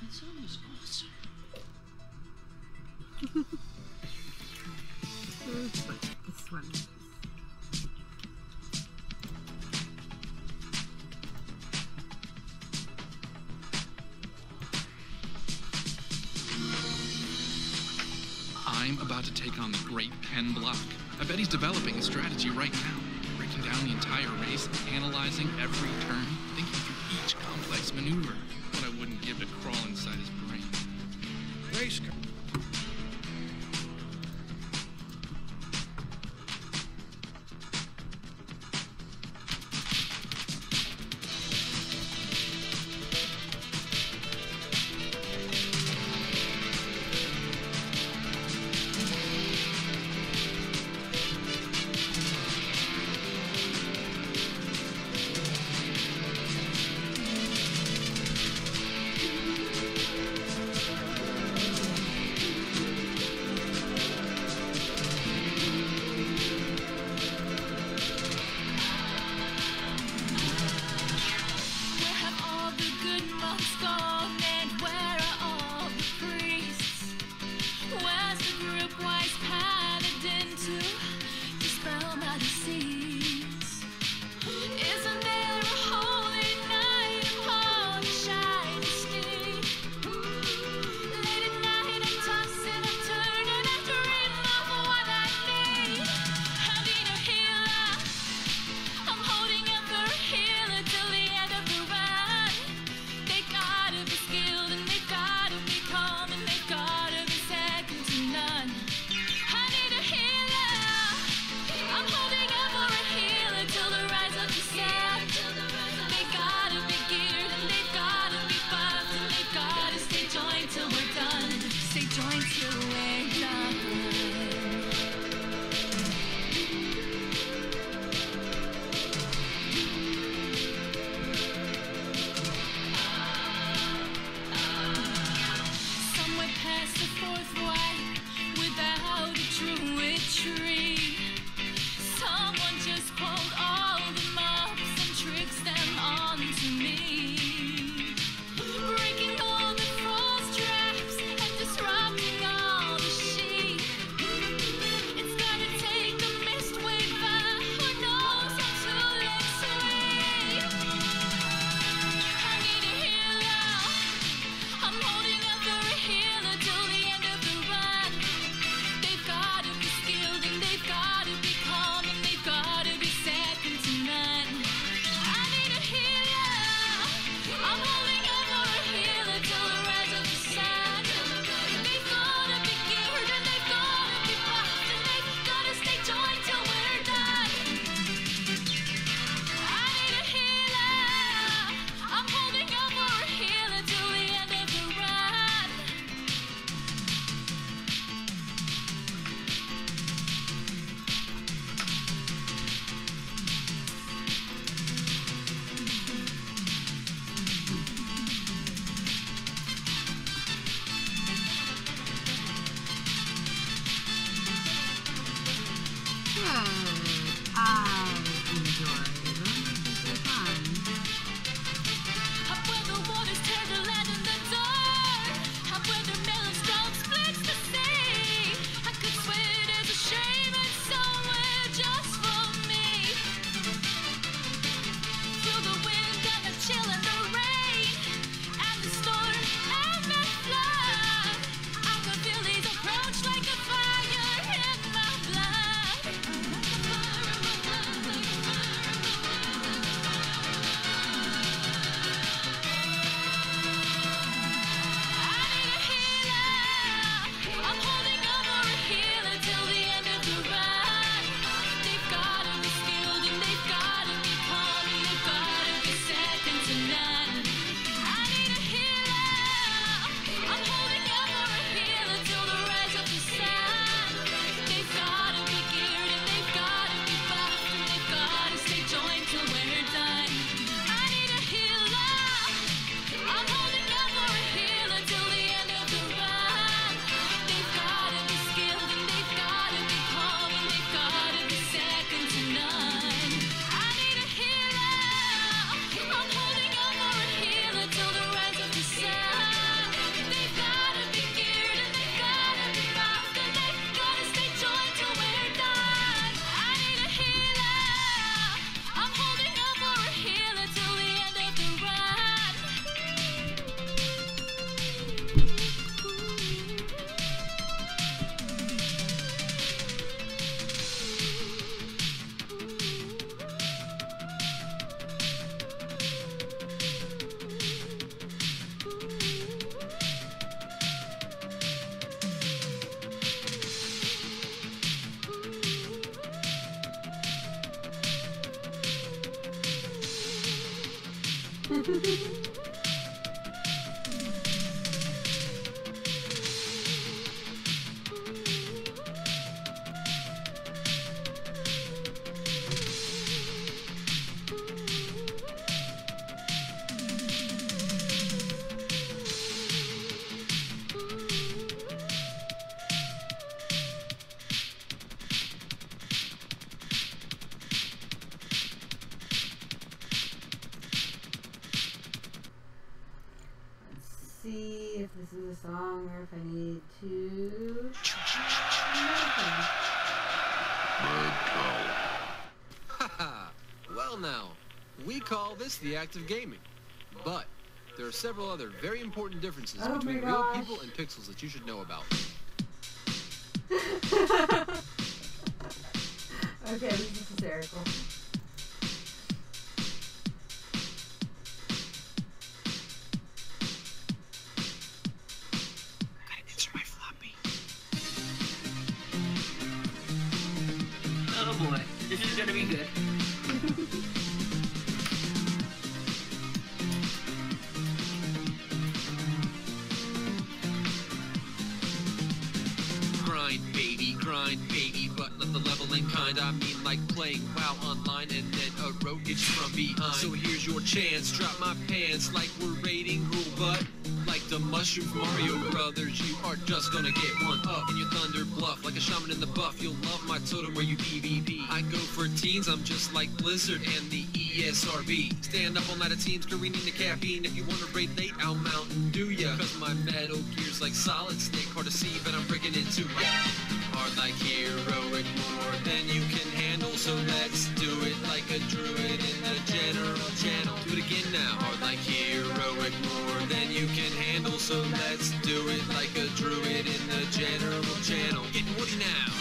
[SPEAKER 3] That song was awesome.
[SPEAKER 1] This one.
[SPEAKER 6] I'm about to take on the great Ken Block. I bet he's developing a strategy right now, breaking down the entire race, analyzing every turn, thinking through each complex maneuver. What I wouldn't give to crawl inside his brain.
[SPEAKER 3] Race car.
[SPEAKER 1] See if this is a song or if I need to.
[SPEAKER 4] Haha. Well now, we call this the act of gaming. But there are several other very important differences
[SPEAKER 1] Oh
[SPEAKER 4] between
[SPEAKER 1] my
[SPEAKER 4] real
[SPEAKER 1] gosh.
[SPEAKER 4] people and pixels that you should know about.
[SPEAKER 1] Okay, this is hysterical.
[SPEAKER 2] Oh boy, this is gonna be good.
[SPEAKER 4] Grind, baby, but not the leveling kind. I mean like playing WoW online and then a rogue gets you from behind. So here's your chance, drop my pants like we're raiding rule, but like the mushroom from Mario Brothers, you are just gonna get one up in your thunder bluff. Like a shaman in the buff, you'll love my totem where you PvP. I go for teens, I'm just like Blizzard and the ESRB. Stand up all night of teams, careening the caffeine. If you wanna raid late, I'll Mountain Dew ya. Cause my Metal Gear's like Solid Snake, hard to see, but I'm breaking into ya. Hard like heroic, more than you can handle. So let's do it like a druid in the general channel. Do it again now. Hard like heroic, more than you can handle. So let's do it like a druid in the general channel. Getting woody now.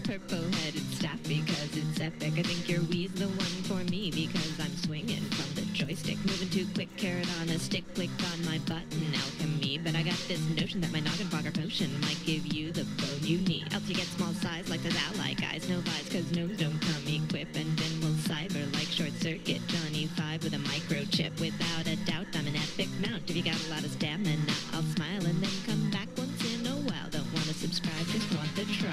[SPEAKER 5] Purple-headed staff because it's epic. I think your Wii's the one for me because I'm swinging from the joystick, moving too quick, carrot on a stick, clicked on my button, alchemy. But I got this notion that my noggin fogger potion might give you the bone you need. Else you get small size like those ally guys, no vibes cause gnomes don't come equipped, and then we'll cyber like short circuit Johnny 5 with a microchip. Without a doubt, I'm an epic mount. If you got a lot of stamina, I'll smile and then come back once in a while. Don't wanna subscribe, just want the trial.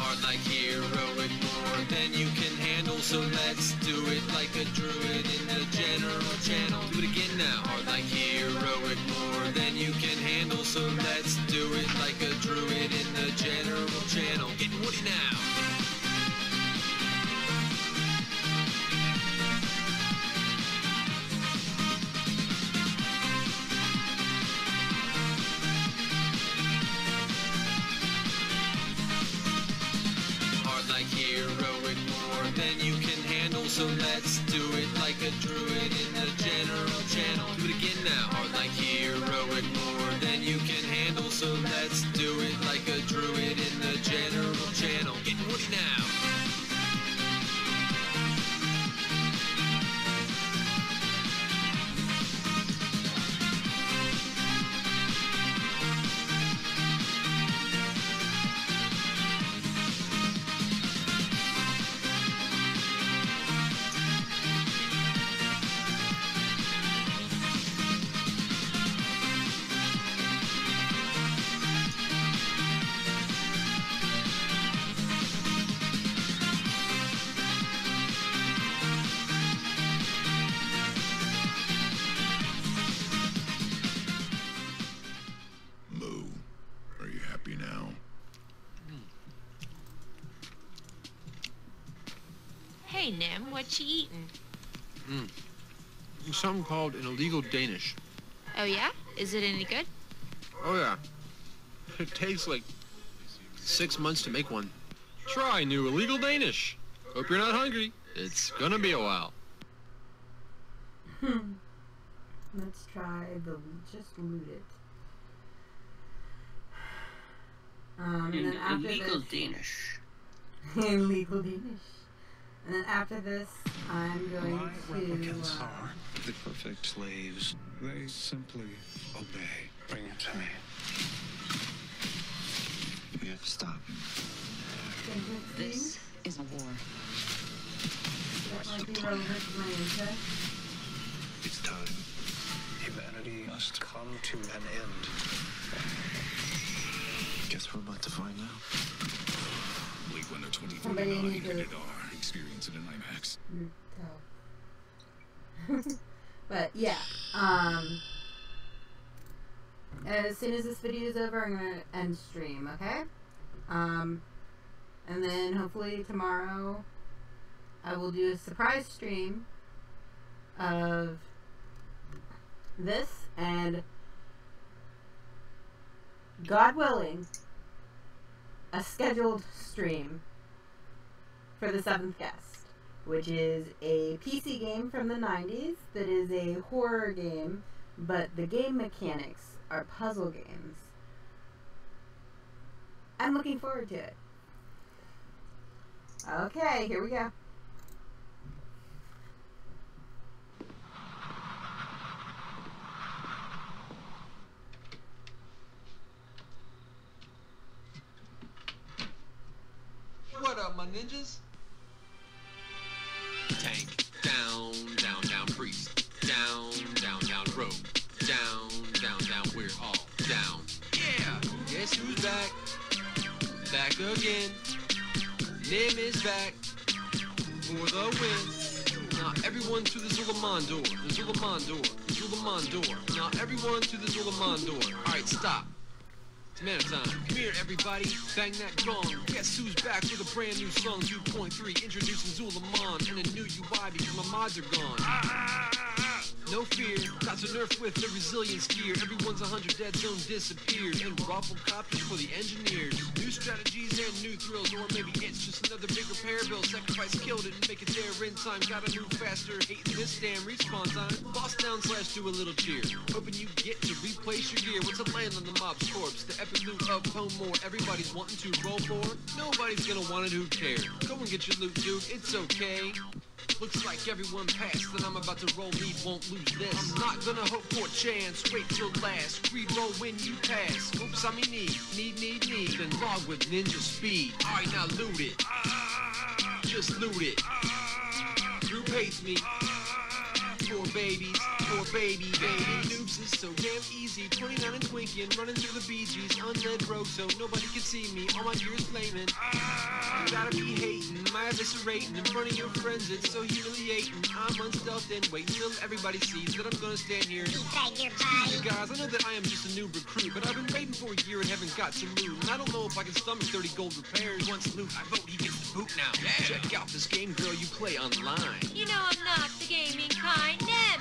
[SPEAKER 4] Hard like heroic, more than you can handle. So let's do it like a druid in the general channel. Do it again now. Hard like heroic, more than you can handle. So let's do it like a druid in the general channel. Getting woody now. Heroic, more than you can handle. So let's do it like a druid in the general channel. Do it again now. Hard like heroic, more than you can handle. So let's do it like a druid in the general channel. Getting woody now.
[SPEAKER 3] Are you happy now?
[SPEAKER 5] Hey, Nim, what you eating?
[SPEAKER 4] Something called an illegal Danish.
[SPEAKER 5] Oh, yeah? Is it any good?
[SPEAKER 4] Oh yeah. It takes like 6 months to make one. Try new illegal Danish. Hope you're not hungry. It's gonna be a while.
[SPEAKER 1] Let's try the just loot it. And then after
[SPEAKER 2] illegal
[SPEAKER 1] this,
[SPEAKER 2] Danish.
[SPEAKER 1] illegal Danish. And then after this, I'm going to.
[SPEAKER 3] The perfect slaves. They simply obey. Bring it to me. We have to stop.
[SPEAKER 1] This
[SPEAKER 5] is a war.
[SPEAKER 1] That might be relevant to my interest.
[SPEAKER 3] It's time. Humanity must come to an end. Guess we're about to find out.
[SPEAKER 12] Blade Runner
[SPEAKER 1] Somebody
[SPEAKER 12] 2049
[SPEAKER 1] need to-
[SPEAKER 12] rated R. Experience it in IMAX.
[SPEAKER 1] But yeah, as soon as this video is over, I'm gonna end stream, okay? And then hopefully tomorrow I will do a surprise stream of this, and God willing, a scheduled stream for the 7th guest, which is a PC game from the 90s that is a horror game, but the game mechanics are puzzle games. I'm looking forward to it. Okay, here we go.
[SPEAKER 4] What up, my ninjas? Tank, down, down, down, priest. Down, down, down, rogue. Down, down, down, we're all down. Yeah, guess who's back? Back again. Nim is back for the win. Now everyone to the Zulamandor, the Zulamandor, the Zulamandor. Now everyone to the Zulamandor. Alright, stop. It's man time. Come here, everybody. Bang that gong. Guess who's back with a brand new song 2.3, introducing Zulaman and a new UI because my mods are gone. No fear, got to nerf with the resilience gear. Everyone's 100 dead zone disappeared. And raffle copters for the engineers. New strategies and new thrills, or maybe it's just another big repair bill. Sacrifice killed it and make it there in time. Gotta move faster, hating this damn respawn time. Boss down / do a little cheer. Hoping you get to replace your gear. What's a land on the mob's corpse? The epic loot of home more. Everybody's wanting to roll more. Nobody's gonna want it, who cares? Go and get your loot, dude, it's okay. Looks like everyone passed, and I'm about to roll, me won't lose this. I'm not gonna hope for a chance, wait till last. Re-roll when you pass. Oops, I mean need. Then log with ninja speed. Alright, now loot it. Just loot it. Group hates me. Poor babies, poor baby. Noobs is so damn easy. 29 and twinking, running through the BGs. Unled rogue, so nobody can see me. All my gear is flaming. You gotta be hating, my eviscerating. In front of your friends, it's so humiliating. I'm unstealthed and wait until everybody sees that I'm gonna stand here. Excuse you guys, I know that I am just a new recruit, but I've been waiting for a year and haven't got to loot. And I don't know if I can stomach 30 gold repairs. Once loot, I vote he gets the boot now. Yeah. Check out this game, girl, you play online.
[SPEAKER 13] You know I'm not the gaming kind. Neb,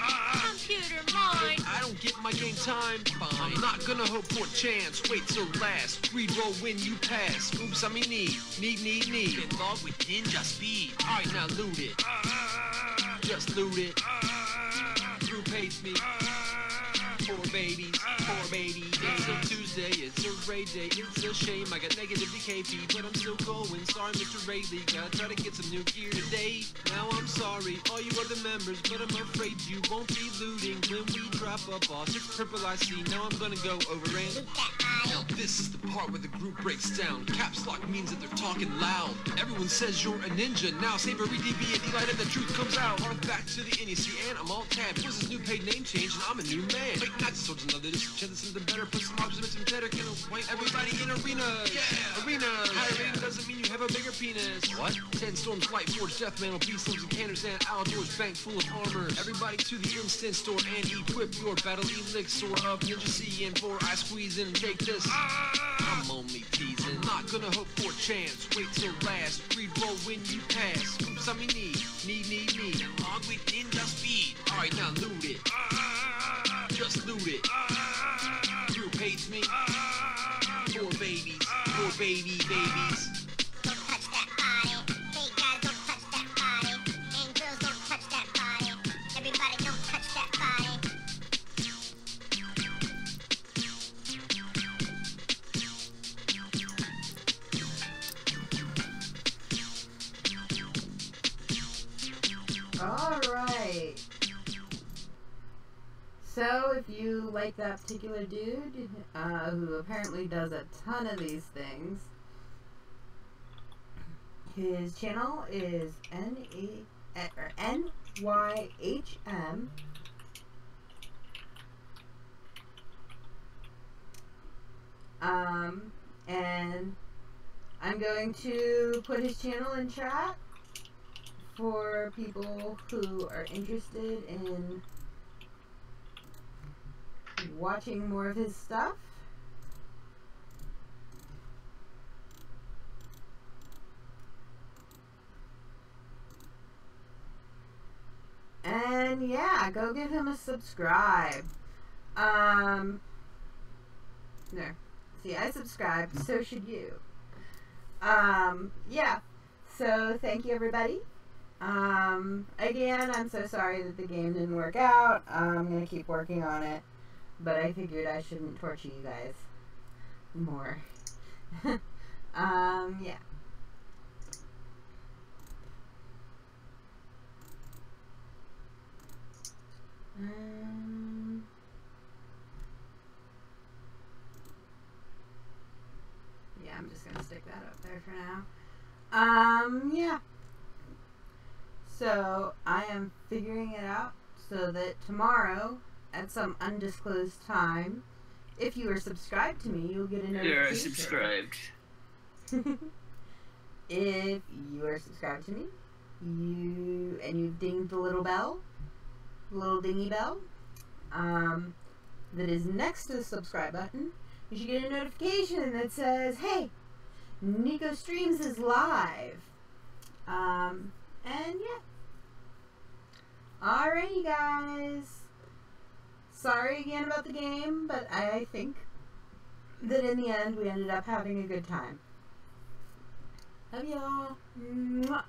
[SPEAKER 13] computer mine.
[SPEAKER 4] I don't get my game time. Fine. I'm not gonna hope for a chance. Wait till last. Re-roll when you pass. Oops, I mean need. Then log with ninja speed. Alright, now loot it. Just loot it. Group hates me. Poor babies, poor baby. It's a Tuesday, it's a raid day. It's a shame I got negative DKP, but I'm still going. Sorry, Mr. Rayleigh, gotta try to get some new gear today. Now I'm sorry, all you other members, but I'm afraid you won't be looting when we drop a boss. It's purple I see. Now I'm gonna go over and now this is the part where the group breaks down. Caps lock means that they're talking loud. Everyone says you're a ninja. Now Saber, DB, and Eli, and the truth comes out. Arth back to the NEC, and I'm all tabbed. Was his new paid name change, and I'm a new man. Fake nights, swords, and others. Chance something better. Put some options, some cheddar. Can white everybody in arenas. Yeah, arenas. Hiring doesn't mean you have a bigger penis. What? 10 storms, light forge, death mantle, beast slugs, and cannons, and outdoors, bank full of armor. Everybody to the instant store and equip your battle elixir of Ninja C. And 4 I squeeze in and take this. I'm only teasing. Not gonna hope for a chance. Wait till last. Re-roll when you pass. Oops, I mean need. And log with ninja speed. Alright, now loot it. Just loot it. Group hates me. Poor babies. Poor babies.
[SPEAKER 15] Don't touch that body. Hey guys, don't touch that body. And girls, don't touch that body. Everybody, don't touch that
[SPEAKER 1] So if you like that particular dude, who apparently does a ton of these things, his channel is NYHM. And I'm going to put his channel in chat for people who are interested in watching more of his stuff. And yeah, go give him a subscribe. There. See, I subscribed, so should you. Yeah. So thank you, everybody. Again, I'm so sorry that the game didn't work out. I'm gonna keep working on it, but I figured I shouldn't torture you guys more. Yeah. Yeah, I'm just gonna stick that up there for now. Yeah. So I am figuring it out so that tomorrow, at some undisclosed time, if you are subscribed to me, you'll get a notification.
[SPEAKER 2] You're subscribed.
[SPEAKER 1] If you are subscribed to me, and you've dinged the little bell, the little dingy bell, that is next to the subscribe button, you should get a notification that says, "Hey, Nico Streams is live." And yeah. Alrighty, guys. Sorry again about the game, but I think that in the end we ended up having a good time. Love y'all. Mwah.